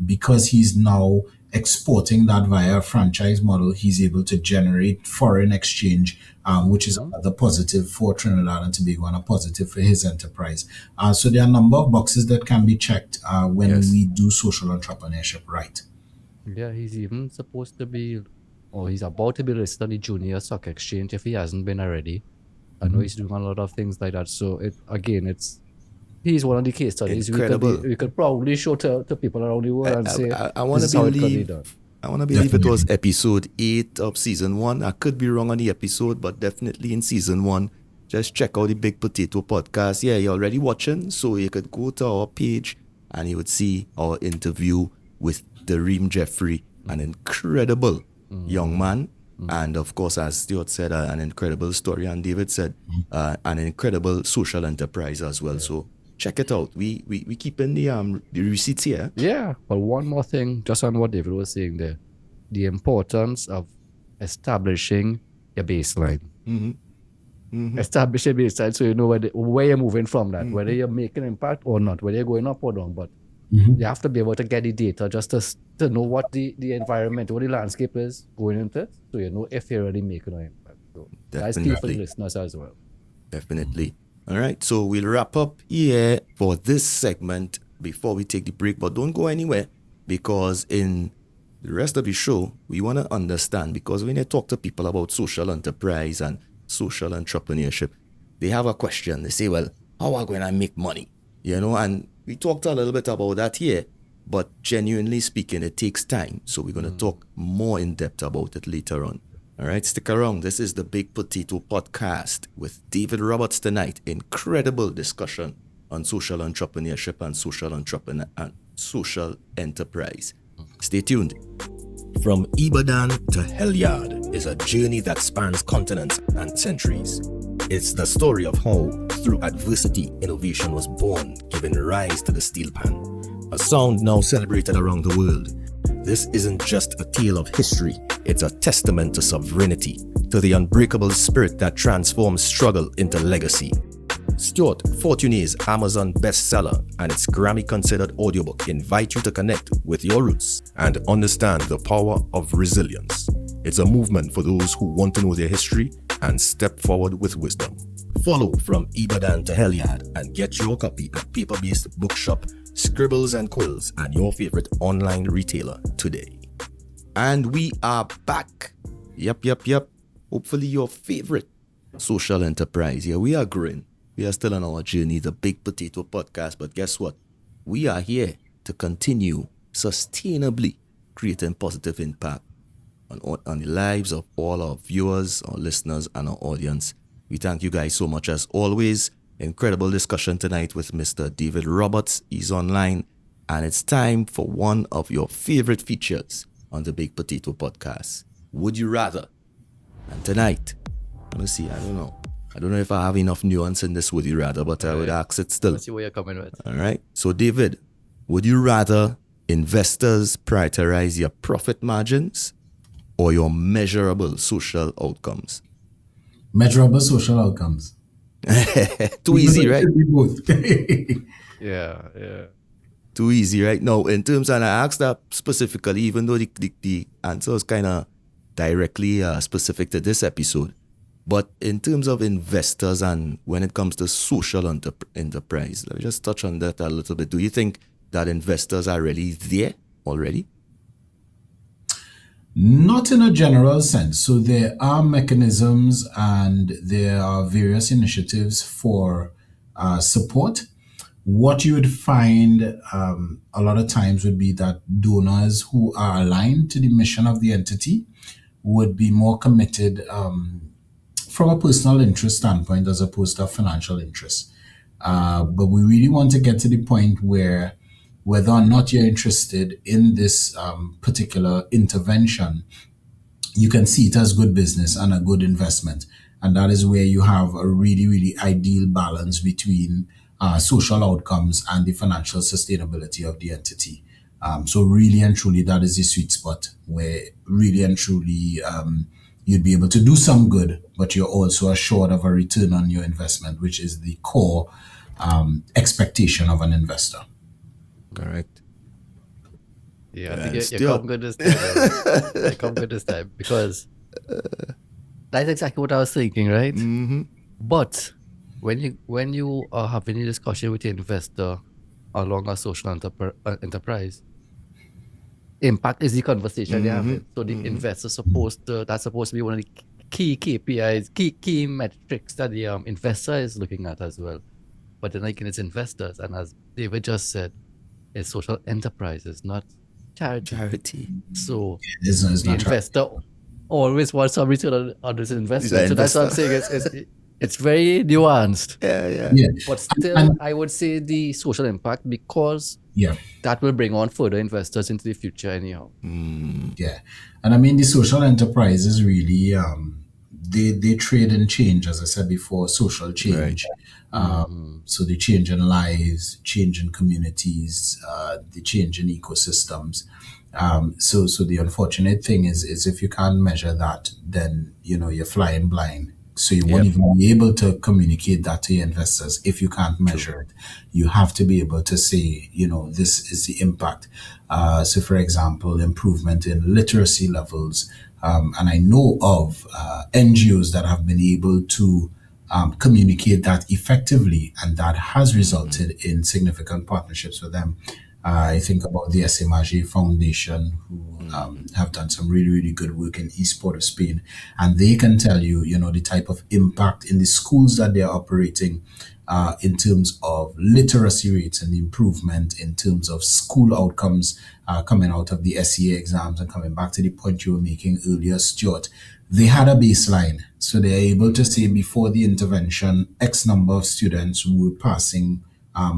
because he's now exporting that via a franchise model, he's able to generate foreign exchange, which is another positive for Trinidad and Tobago and a positive for his enterprise. So there are a number of boxes that can be checked when we do social entrepreneurship right. Yeah, he's even supposed to be, or he's about to be listed on the Junior Stock Exchange if he hasn't been already. I know he's doing a lot of things like that. So he's one of the case studies we could probably show to people around the world and say, I want to believe it was episode 8 of season 1. I could be wrong on the episode, but definitely in season 1. Just check out the Big Potato podcast. Yeah, you're already watching, so you could go to our page and you would see our interview with Dareem Jeffrey, an incredible young man. And of course, as Stuart said, an incredible story, and David said, an incredible social enterprise as well. So check it out. We keep in the receipts here. Yeah, but one more thing, just on what David was saying there, the importance of establishing a baseline. Establish a baseline so you know where you're moving from that, whether you're making impact or not, whether you're going up or down. But you have to be able to get the data just to know what the environment, what the landscape is going into it, so you know if you're really making an impact. So that's key for the listeners as well. Definitely. All right, so we'll wrap up here for this segment before we take the break. But don't go anywhere, because in the rest of the show, we want to understand, because when I talk to people about social enterprise and social entrepreneurship, they have a question. They say, well, how am I going to make money? You know, and we talked a little bit about that here, but genuinely speaking, it takes time. So we're going to talk more in depth about it later on. All right, stick around. This is the Big Potato Podcast with David Roberts tonight. Incredible discussion on social entrepreneurship and social enterprise. Stay tuned. From Ibadan to Helyard is a journey that spans continents and centuries. It's the story of how, through adversity, innovation was born, giving rise to the steel pan, a sound now celebrated around the world. This isn't just a tale of history, it's a testament to sovereignty, to the unbreakable spirit that transforms struggle into legacy. Stuart Fortunier's Amazon bestseller and its Grammy-considered audiobook invite you to connect with your roots and understand the power of resilience. It's a movement for those who want to know their history and step forward with wisdom. Follow From Ibadan to Helyard and get your copy at paper-based bookshop, Scribbles and Quills, and your favorite online retailer today. And we are back. Yep. Hopefully your favorite social enterprise. Yeah, we are growing. We are still on our journey, the Big Potato Podcast. But guess what? We are here to continue sustainably creating positive impact on the lives of all our viewers, our listeners, and our audience. We thank you guys so much as always. Incredible discussion tonight with Mr. David Roberts. He's online, and it's time for one of your favorite features on the Big Potato Podcast. Would you rather? And tonight, let me see, I don't know. I don't know if I have enough nuance in this, would you rather, but I would ask it still. Let's see where you're coming with. All right. So, David, would you rather investors prioritize your profit margins or your measurable social outcomes? Measurable social outcomes. Too easy, right? Should be both. Yeah. Too easy, right? Now, in terms, and I asked that specifically, even though the answer is kind of directly specific to this episode, but in terms of investors and when it comes to social enterprise, let me just touch on that a little bit. Do you think that investors are really there already? Not in a general sense. So there are mechanisms and there are various initiatives for support. What you would find a lot of times would be that donors who are aligned to the mission of the entity would be more committed from a personal interest standpoint as opposed to a financial interest. But we really want to get to the point where whether or not you're interested in this particular intervention, you can see it as good business and a good investment. And that is where you have a really, really ideal balance between social outcomes and the financial sustainability of the entity. So really and truly, that is the sweet spot where really and truly you'd be able to do some good, but you're also assured of a return on your investment, which is the core expectation of an investor. Correct. Yeah, I Yeah, think you still- come good this time. You come good this time because that's exactly what I was thinking, right? Mm-hmm. But when you are having a discussion with the investor along a social enterprise, impact is the conversation you're having. So the investor that's supposed to be one of the key KPIs, key metrics that the investor is looking at as well. But then again, it's investors, and as David just said, it's social enterprises, not charity. So It's the not investor always wants some return on this investment. So that's what I'm investor. saying. It's very nuanced. Yeah. Yeah. But still, And- I would say the social impact, because Yeah. that will bring on further investors into the future anyhow. Yeah. And I mean, the social enterprises really, they trade in change, as I said before, social change. So they change in lives, change in communities, they change in ecosystems. So the unfortunate thing is if you can't measure that, then, you're flying blind. So you won't even be able to communicate that to your investors if you can't measure it. You have to be able to say, this is the impact. So for example, improvement in literacy levels. And I know of NGOs that have been able to communicate that effectively, and that has resulted in significant partnerships with them. I think about the SZN4 Foundation, who have done some really, really good work in East Port of Spain. And they can tell you, the type of impact in the schools that they're operating in terms of literacy rates and improvement in terms of school outcomes coming out of the SEA exams. And coming back to the point you were making earlier, Stuart, they had a baseline. So they're able to say before the intervention, X number of students were passing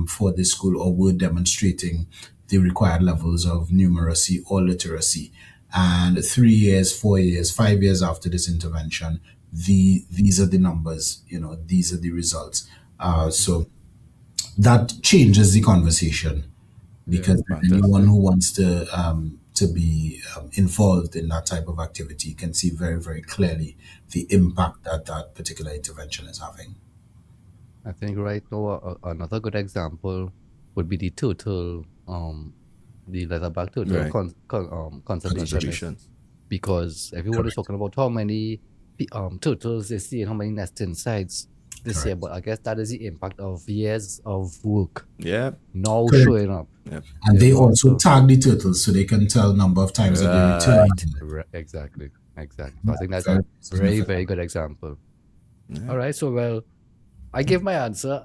for this school or were demonstrating the required levels of numeracy or literacy. And 3 years, 4 years, 5 years after this intervention, these are the numbers, these are the results. So that changes the conversation, because anyone who wants to be involved in that type of activity can see very, very clearly the impact that particular intervention is having. I think right now another good example would be the turtle, the leatherback turtle Right. conservation. Because everyone is talking about how many turtles they see and how many nesting sites this year. But I guess that is the impact of years of work Yeah. now Correct. showing up. And they also tag the turtles so they can tell number of times that they return. Exactly. So I think that's a very, very good example. All right. So, I gave my answer.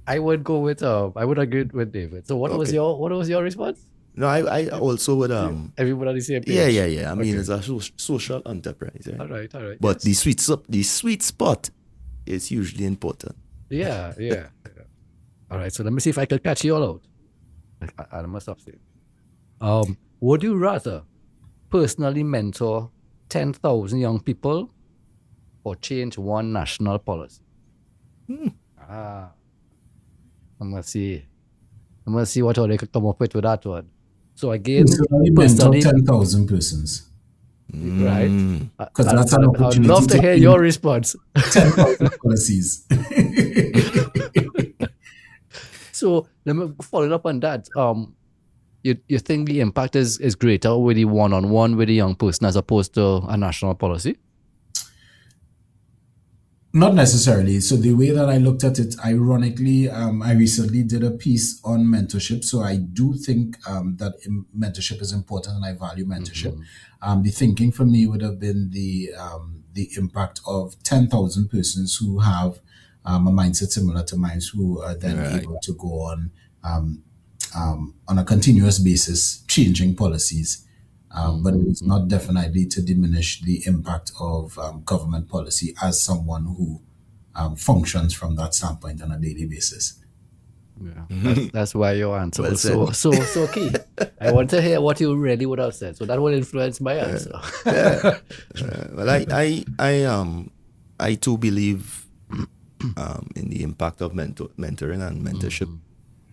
I would go with I would agree with David. So what was your response? No, I also would Everyone on the same page? Yeah. I mean, it's a social enterprise, right? All right. But the sweet spot is usually important. Yeah. All right. So let me see if I can catch you all out. I must stop saying. Would you rather personally mentor 10,000 young people or change one national policy? I'm gonna see what all they could come up with that one. So again, Personally mentor 10,000 persons. right? Because that's an I'd opportunity love to hear your response. 10,000 policies. So let me follow up on that. You think the impact is greater with the one-on-one with the young person as opposed to a national policy? Not necessarily. So the way that I looked at it, ironically, I recently did a piece on mentorship. So I do think that mentorship is important, and I value mentorship. The thinking for me would have been the impact of 10,000 persons who have a mindset similar to mine, who are then able to go on a continuous basis, changing policies. But it is not definitely to diminish the impact of government policy as someone who functions from that standpoint on a daily basis. Yeah, that's why your answer Well was said. so key. I want to hear what you really would have said, so that will influence my answer. Well, I too believe in the impact of mentoring and mentorship.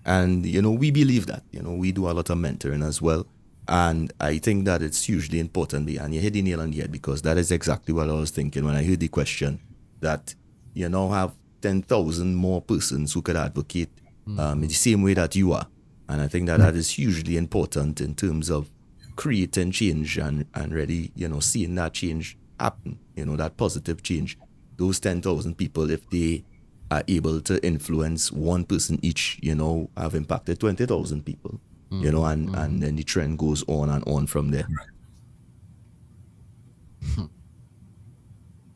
And, we believe that, we do a lot of mentoring as well. And I think that it's hugely important. And you hit the nail on the head, because that is exactly what I was thinking when I heard the question, that you now have 10,000 more persons who could advocate in the same way that you are. And I think that that is hugely important in terms of creating change and really, seeing that change happen, that positive change. Those 10,000 people, if they are able to influence one person each, have impacted 20,000 people, and then the trend goes on and on from there.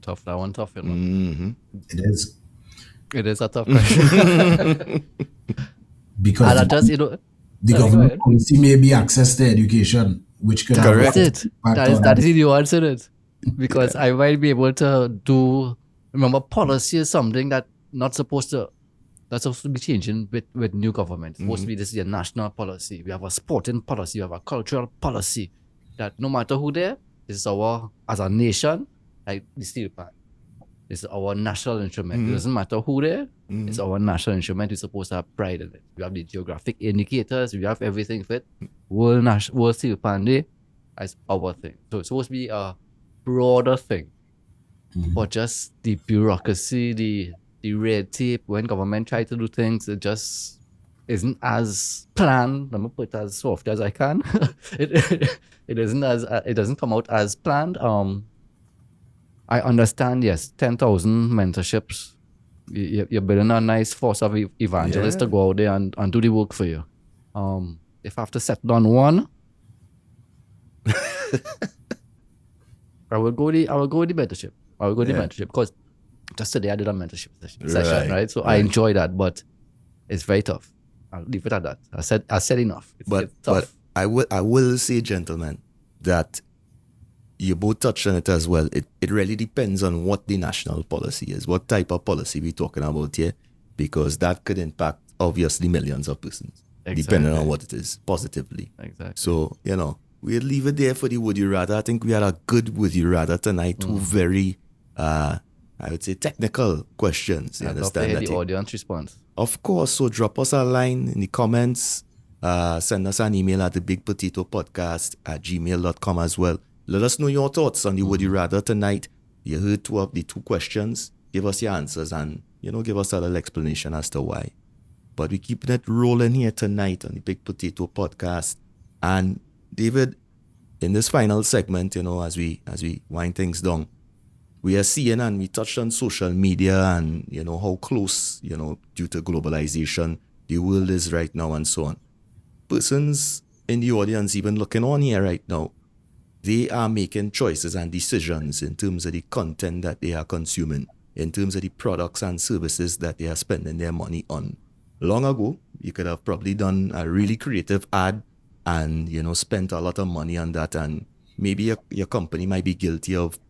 Tough, that one tough, It is. It is a tough question. Because And I just, the government policy may be access to education, which could have That's it. impact on That is you answered it. Because I might be able to remember, policy is something that's supposed to be changing with new government. It's supposed to be, this is a national policy. We have a sporting policy, we have a cultural policy, that no matter who there, this is our, as a nation, like the steel pan. This is our national instrument. It doesn't matter who there, it's our national instrument. We're supposed to have pride in it. We have the geographic indicators, we have everything fit. World Steel Pan Day as our thing. So it's supposed to be a broader thing. But just the bureaucracy, the red tape, when government try to do things, it just isn't as planned. I'm gonna put it as soft as I can. It isn't as it doesn't come out as planned. I understand, yes, 10,000 mentorships. You're building a nice force of evangelists to go out there and do the work for you. If I have to settle on one, I will go with the mentorship. I will go with the mentorship, because just today I did a mentorship session, right? So I enjoy that, but it's very tough. I'll leave it at that. I said enough. It's tough. But I will say, gentlemen, that you both touched on it as well. It really depends on what the national policy is, what type of policy we're talking about here, because that could impact, obviously, millions of persons, depending on what it is, positively. Exactly. So, we'll leave it there for the Would You Rather. I think we had a good Would You Rather tonight, two very, I would say, technical questions. You I'd love to understand hear that? the audience response. Of course, so drop us a line in the comments, send us an email at thebigpotatopodcast@gmail.com as well. Let us know your thoughts on the Would You Rather tonight. You heard two of the two questions. Give us your answers and, give us a little explanation as to why. But we're keeping it rolling here tonight on the Big Potato Podcast. And David, in this final segment, as we wind things down, we are seeing, and we touched on social media and, how close, due to globalization, the world is right now and so on. Persons in the audience, even looking on here right now, they are making choices and decisions in terms of the content that they are consuming, in terms of the products and services that they are spending their money on. Long ago, you could have probably done a really creative ad and, spent a lot of money on that, and maybe your company might be guilty of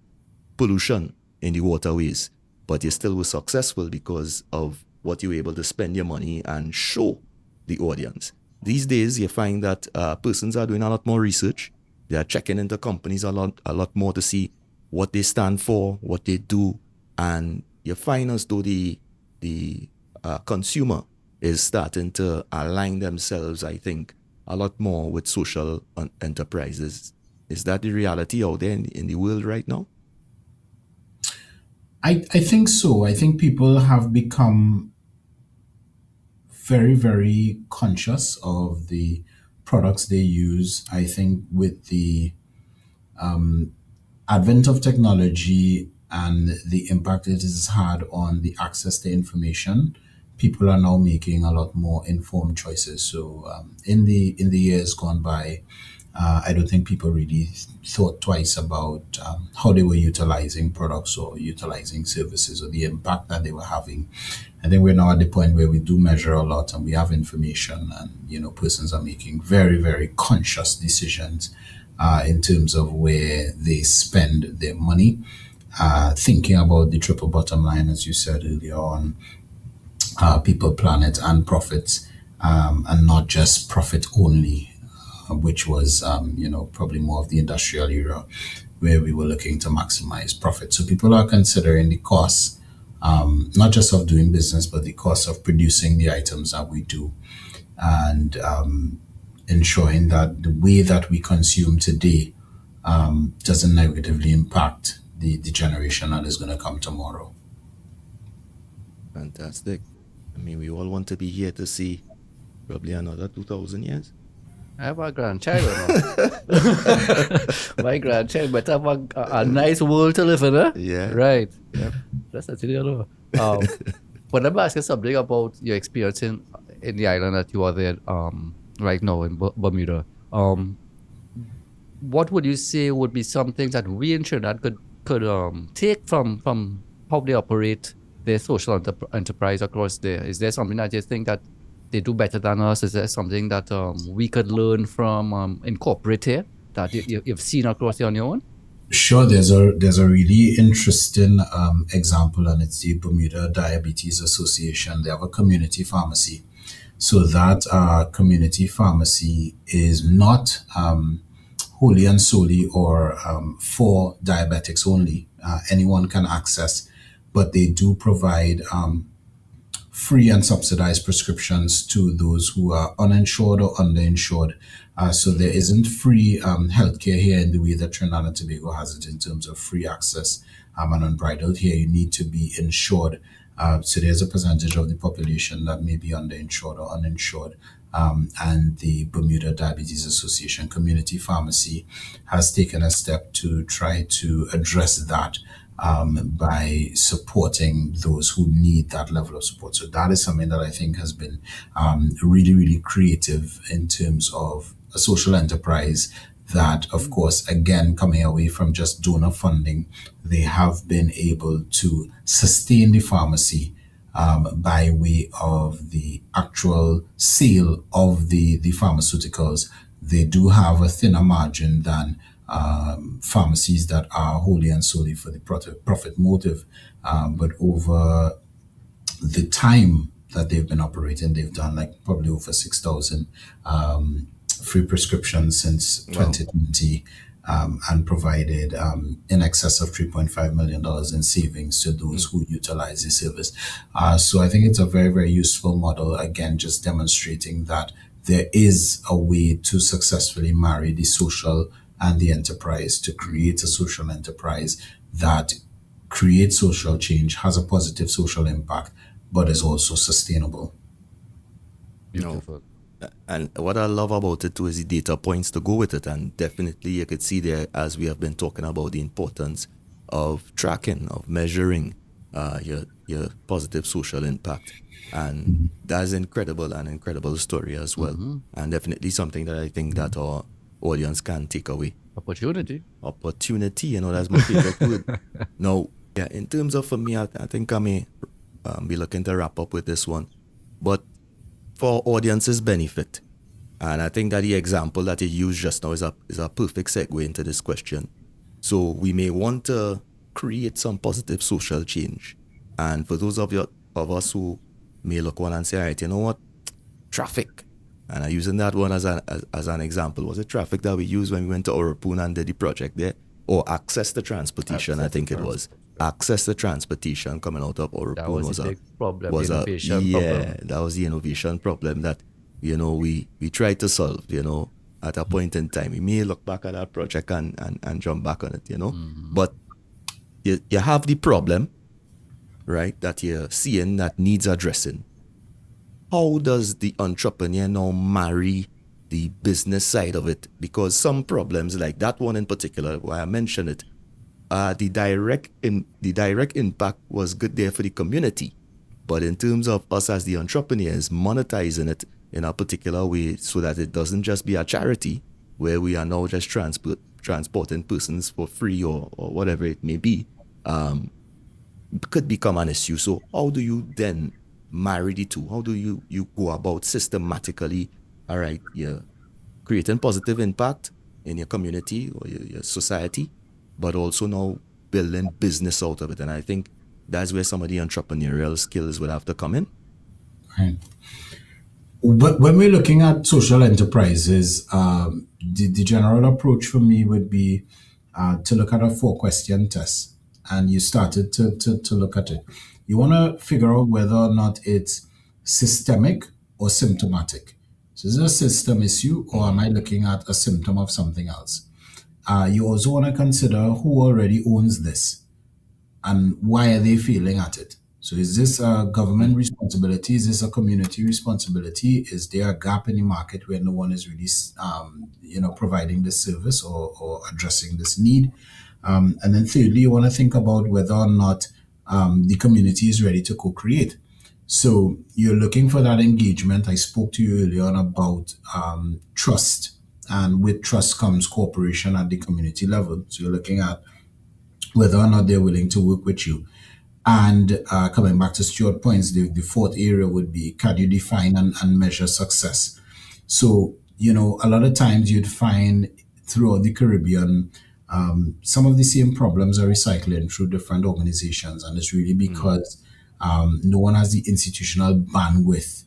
pollution in the waterways, but you still were successful because of what you were able to spend your money and show the audience. These days, you find that persons are doing a lot more research. They are checking into companies a lot more to see what they stand for, what they do, and you find as though the the consumer is starting to align themselves, I think, a lot more with social enterprises. Is that the reality out there in the world right now? I think so. I think people have become very, very conscious of the products they use. I think with the advent of technology and the impact it has had on the access to information, people are now making a lot more informed choices. So in the years gone by, I don't think people really thought twice about how they were utilizing products or utilizing services or the impact that they were having. I think we're now at the point where we do measure a lot and we have information, and persons are making very, very conscious decisions in terms of where they spend their money. Thinking about the triple bottom line, as you said earlier on, people, planet, and profits, and not just profit only, which was, probably more of the industrial era where we were looking to maximize profit. So people are considering the costs, not just of doing business, but the cost of producing the items that we do, and ensuring that the way that we consume today doesn't negatively impact the generation that is going to come tomorrow. Fantastic. I mean, we all want to be here to see probably another 2,000 years. I have a grandchild. My grandchild better have a nice world to live in, huh? Yeah. Right. Yeah. That's actually a lot. But let me ask you something about your experience in the island that you are there right now in Bermuda. What would you say would be some things that we in Trinidad could take from how they operate their social enterprise across there? Is there something that you think that they do better than us? Is there something that we could learn from, incorporate here that you've seen across there on your own? Sure, there's a really interesting example, and it's the Bermuda Diabetes Association. They have a community pharmacy. So that community pharmacy is not wholly and solely or for diabetics only. Anyone can access, but they do provide free and subsidized prescriptions to those who are uninsured or underinsured. So there isn't free healthcare here in the way that Trinidad and Tobago has it in terms of free access and unbridled. Here you need to be insured. So there's a percentage of the population that may be underinsured or uninsured. And the Bermuda Diabetes Association Community Pharmacy has taken a step to try to address that by supporting those who need that level of support. So that is something that I think has been really, really creative in terms of a social enterprise that, of course, again, coming away from just donor funding, they have been able to sustain the pharmacy by way of the actual sale of the pharmaceuticals. They do have a thinner margin than pharmacies that are wholly and solely for the profit motive. But over the time that they've been operating, they've done like probably over 6,000 free prescriptions since 2020, and provided in excess of $3.5 million in savings to those who utilize the service. So I think it's a very, very useful model, again, just demonstrating that there is a way to successfully marry the social and the enterprise to create a social enterprise that creates social change, has a positive social impact, but is also sustainable. Beautiful. And what I love about it too is the data points to go with it. And definitely you could see there, as we have been talking about, the importance of tracking, of measuring your positive social impact. And that's an incredible story as well. And definitely something that I think that our audience can take away. Opportunity, that's my favorite word. Now, yeah, in terms of, for me, I think I may be looking to wrap up with this one. But for audience's benefit, and I think that the example that you used just now is a perfect segue into this question. So we may want to create some positive social change. And for those of us who may look on and say, all right, you know what, traffic. And I'm using that one as an example. Was it traffic that we used when we went to Orapun and did the project there? Or access to transportation, I think it was. access to transportation coming out of Orupun That was a big problem, was the a innovation yeah, problem. that was the innovation problem that we tried to solve. At a point in time, we may look back at that project and jump back on it. But you have the problem, right, that you're seeing that needs addressing. How does the entrepreneur now marry the business side of it? Because some problems, like that one in particular, why I mentioned it, the direct impact was good there for the community, but in terms of us as the entrepreneurs monetizing it in a particular way, so that it doesn't just be a charity where we are now just transporting persons for free or whatever it may be, could become an issue. So how do you then marry the two? How do you go about systematically, all right, you're creating positive impact in your community or your society, but also now building business out of it? And I think that's where some of the entrepreneurial skills would have to come in. Right. But when we're looking at social enterprises, the general approach for me would be to look at a 4-question test. And you started to look at it. You want to figure out whether or not it's systemic or symptomatic. So is it a system issue, or am I looking at a symptom of something else? You also want to consider who already owns this and why are they failing at it. So is this a government responsibility? Is this a community responsibility? Is there a gap in the market where no one is really providing this service or addressing this need? And then thirdly, you want to think about whether or not the community is ready to co-create. So you're looking for that engagement. I spoke to you earlier on about trust, and with trust comes cooperation at the community level. So you're looking at whether or not they're willing to work with you. And coming back to Stuart's points, the fourth area would be, can you define and measure success? So, a lot of times you'd find throughout the Caribbean, some of the same problems are recycling through different organizations. And it's really because no one has the institutional bandwidth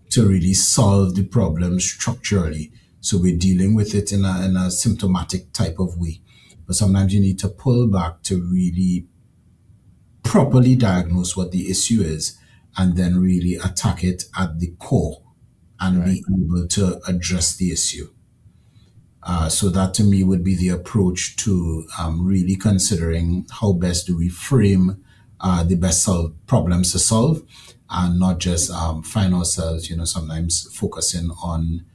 to really solve the problem structurally. So we're dealing with it in a symptomatic type of way. But sometimes you need to pull back to really properly diagnose what the issue is and then really attack it at the core and be able to address the issue. So that to me would be the approach to really considering how best do we frame the best problems to solve, and not just find ourselves, sometimes focusing on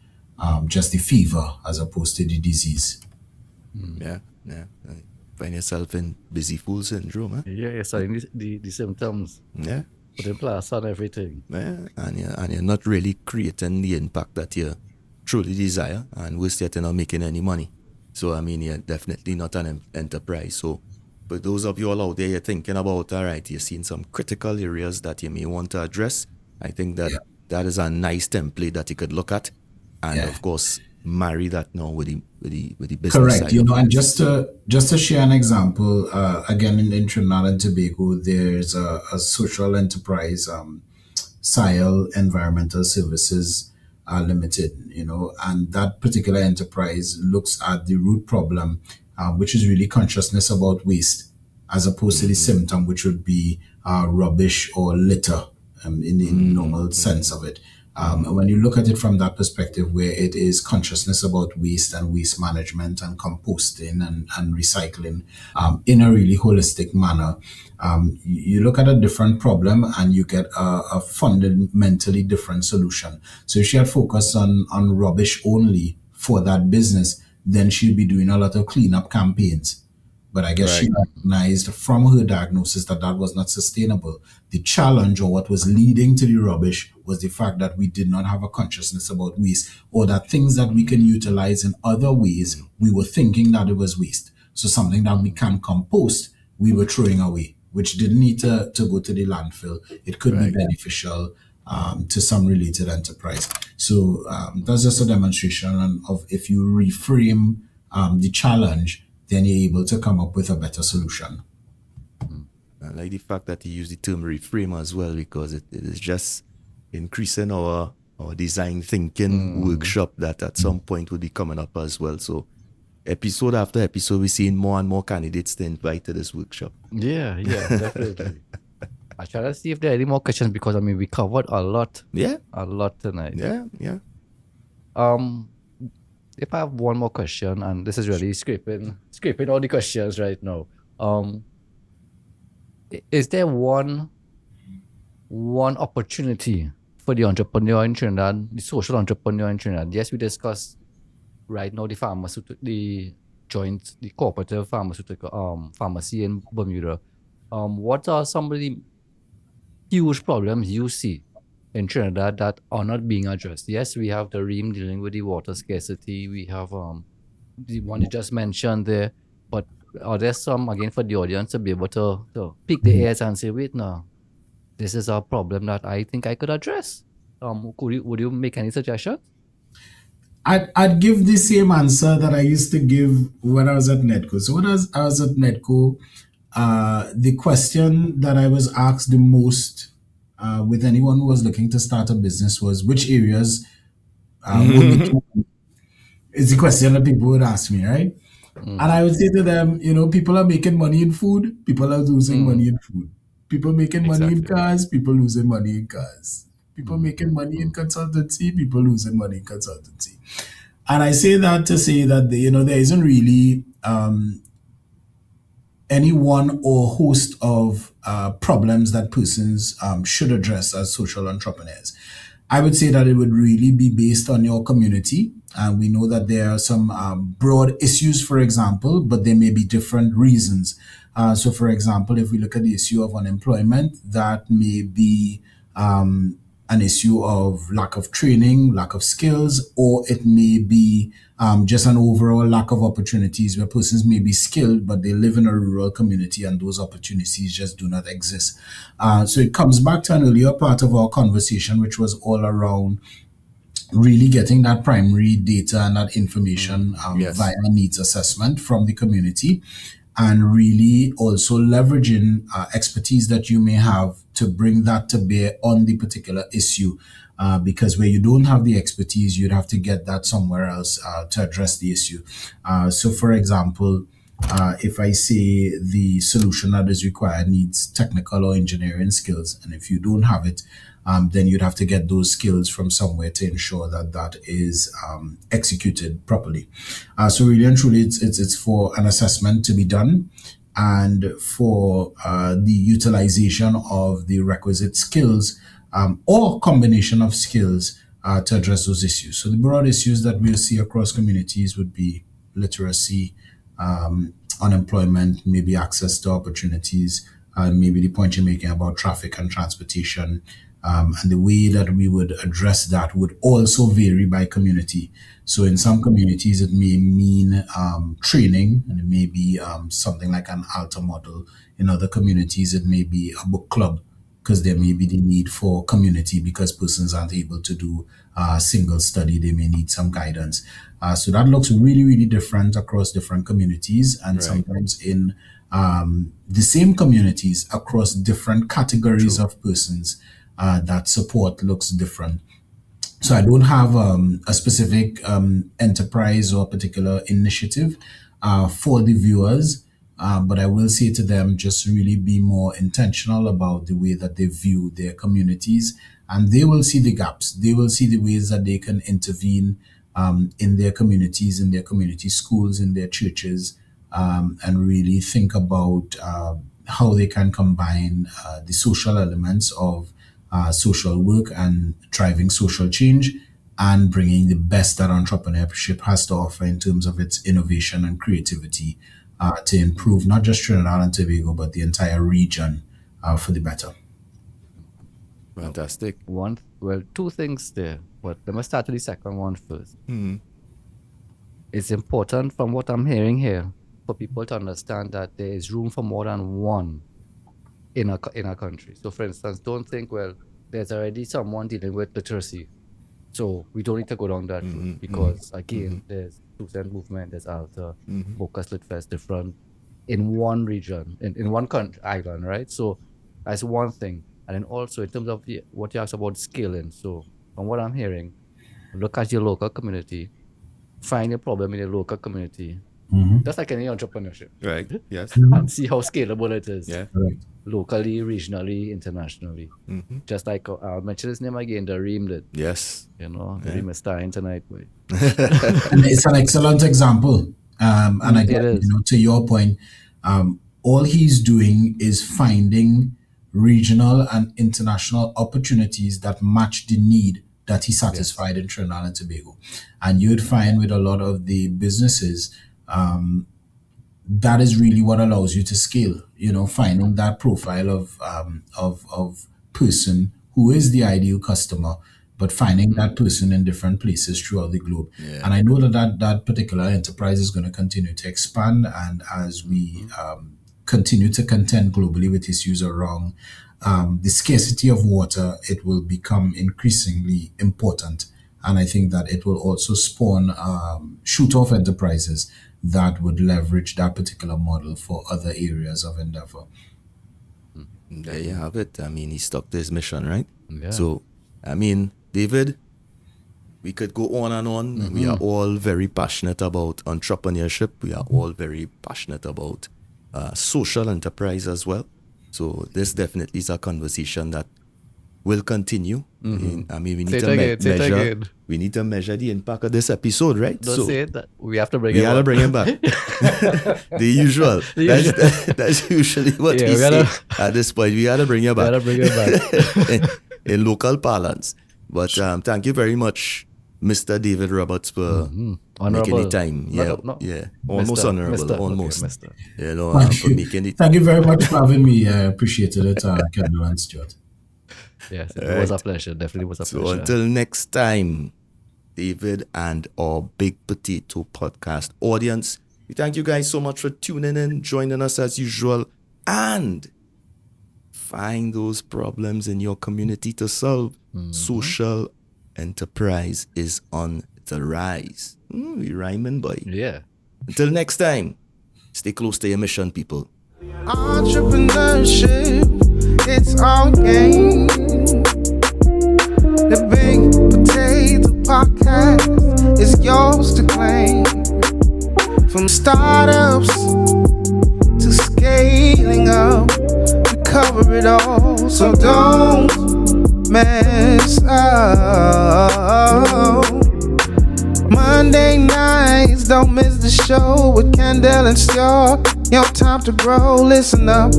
just the fever as opposed to the disease. Yeah. Find yourself in busy fool syndrome, huh? Yeah, so the symptoms. Yeah. Putting plaster on everything. Yeah. And you're not really creating the impact that you truly desire, and worse yet, you're not making any money. So, you're definitely not an enterprise. So, but those of you all out there, you're thinking about, all right, you're seeing some critical areas that you may want to address. I think that that is a nice template that you could look at, and of course, marry that now with the business Correct. side. And just to share an example, again in Trinidad and Tobago, there's a social enterprise, SILE Environmental Services Limited, and that particular enterprise looks at the root problem, which is really consciousness about waste, as opposed to the symptom, which would be rubbish or litter in the normal sense of it. When you look at it from that perspective, where it is consciousness about waste and waste management and composting and recycling in a really holistic manner, you look at a different problem and you get a fundamentally different solution. So if she had focused on rubbish only for that business, then she'd be doing a lot of cleanup campaigns. But I guess she recognized from her diagnosis that was not sustainable. The challenge, or what was leading to the rubbish, was the fact that we did not have a consciousness about waste, or that things that we can utilize in other ways, we were thinking that it was waste. So something that we can compost, we were throwing away, which didn't need to go to the landfill. It could be beneficial to some related enterprise. So that's just a demonstration of, if you reframe the challenge, then you're able to come up with a better solution. I like the fact that you use the term reframe as well, because it is just increasing our design thinking workshop that at some point will be coming up as well. So episode after episode, we're seeing more and more candidates to invite to this workshop. Yeah, definitely. I try to see if there are any more questions because we covered a lot Yeah, tonight. yeah. If I have one more question, and this is really scraping all the questions right now. Is there one opportunity for the entrepreneur in Trinidad, the social entrepreneur in Trinidad? Yes, we discussed right now the cooperative pharmaceutical pharmacy in Bermuda. What are some of the huge problems you see in Trinidad that are not being addressed? Yes, we have the REAM dealing with the water scarcity. We have the one you just mentioned there. But are there some, again, for the audience to be able to pick the ears and say, wait, no, this is a problem that I think I could address? Would you make any suggestions? I'd give the same answer that I used to give when I was at Netco. So when I was at Netco, the question that I was asked the most with anyone who was looking to start a business was which areas would be too. It's the question that people would ask me, right? And I would say to them, people are making money in food, people are losing money in food. People making money in Exactly. cars, people losing money in cars. People making money in consultancy, people losing money in consultancy. And I say that to say that there isn't really any one or host of problems that persons should address as social entrepreneurs. I would say that it would really be based on your community. And we know that there are some broad issues, for example, but there may be different reasons. So, for example, if we look at the issue of unemployment, that may be an issue of lack of training, lack of skills, or it may be just an overall lack of opportunities where persons may be skilled, but they live in a rural community and those opportunities just do not exist. So it comes back to an earlier part of our conversation, which was all around really getting that primary data and that information Yes. via needs assessment from the community, and really also leveraging expertise that you may have to bring that to bear on the particular issue. Because where you don't have the expertise, you'd have to get that somewhere else to address the issue. So, for example, if I say the solution that is required needs technical or engineering skills, and if you don't have it, then you'd have to get those skills from somewhere to ensure that that is executed properly. So really and truly, it's for an assessment to be done and for the utilization of the requisite skills or combination of skills to address those issues. So the broad issues that we'll see across communities would be literacy, unemployment, maybe access to opportunities, maybe the point you're making about traffic and transportation. And the way that we would address that would also vary by community. So in some communities, it may mean training, and it may be something like an altar model. In other communities, it may be a book club, because there may be the need for community because persons aren't able to do single study. They may need some guidance. So that looks really, really different across different communities, and sometimes in the same communities across different categories of persons. That support looks different. So I don't have a specific enterprise or particular initiative for the viewers, but I will say to them, just really be more intentional about the way that they view their communities, and they will see the gaps. They will see the ways that they can intervene in their communities, in their community schools, in their churches, and really think about how they can combine the social elements of social work and driving social change, and bringing the best that entrepreneurship has to offer in terms of its innovation and creativity to improve not just Trinidad and Tobago, but the entire region for the better. Fantastic. Two things there, but let me start with the second one first. It's important, from what I'm hearing here, for people to understand that there is room for more than one in a country. So, for instance, don't think, well, there's already someone dealing with literacy, so we don't need to go down that route, because again, there's SZN4 movement, there's Alta, Focus Lit Fest, different in one region, in one country, island, right? So that's one thing. And then also in terms of what you asked about scaling. So from what I'm hearing, look at your local community, find a problem in your local community, Just like any entrepreneurship. Right. Yes. And see how scalable it is. Yeah. Correct. Locally, regionally, internationally. Just like I'll mention his name again, the Ream did. Yes. You know, the Ream is starting tonight. Boy. And it's an excellent example. And again, is. to your point, all he's doing is finding regional and international opportunities that match the need that he satisfied in Trinidad and Tobago. And you'd find with a lot of the businesses, that is really what allows you to scale. Finding that profile of person who is the ideal customer, but finding that person in different places throughout the globe. Yeah. And I know that particular enterprise is going to continue to expand, and as we continue to contend globally with issues around the scarcity of water, it will become increasingly important. And I think that it will also spawn shoot-off enterprises that would leverage that particular model for other areas of endeavor. There you have it. I mean, he stuck to his mission, right? Yeah. So, I mean, David, we could go on and on. We are all very passionate about entrepreneurship. We are all very passionate about social enterprise as well. So this definitely is a conversation that will continue. I mean, we need to measure. We need to measure the impact of this episode, right? Don't say it. We have to bring We it gotta back. bring him back. The usual. That's usually what Yeah, we we say gotta- at this point. We gotta bring you We back. gotta bring it back. in local parlance. But thank you very much, Mr. David Roberts, for making Honorable. the time. Yeah, No. yeah, almost Mr. honorable, Mr. almost. Okay, Mr. You know, Thank for you. making it. Thank you very much for having me. I appreciated it, Kendall and Stuart. Yes, it was a pleasure. Definitely was a So pleasure. until next time, David and our Big Potato Podcast audience, we thank you guys so much for tuning in, joining us as usual, and find those problems in your community to solve. Social enterprise is on the rise. We rhyming, boy. Yeah. Until next time, stay close to your mission, people. Entrepreneurship, it's all game. The Big Potato Podcast is yours to claim. From startups to scaling up, we cover it all. So don't mess up. Monday nights, don't miss the show with Kendall and Stuart. Your time to grow, listen up.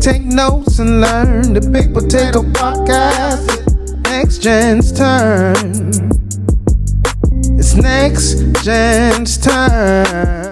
Take notes and learn. The Big Potato Podcast, next gen's turn. It's next gen's turn.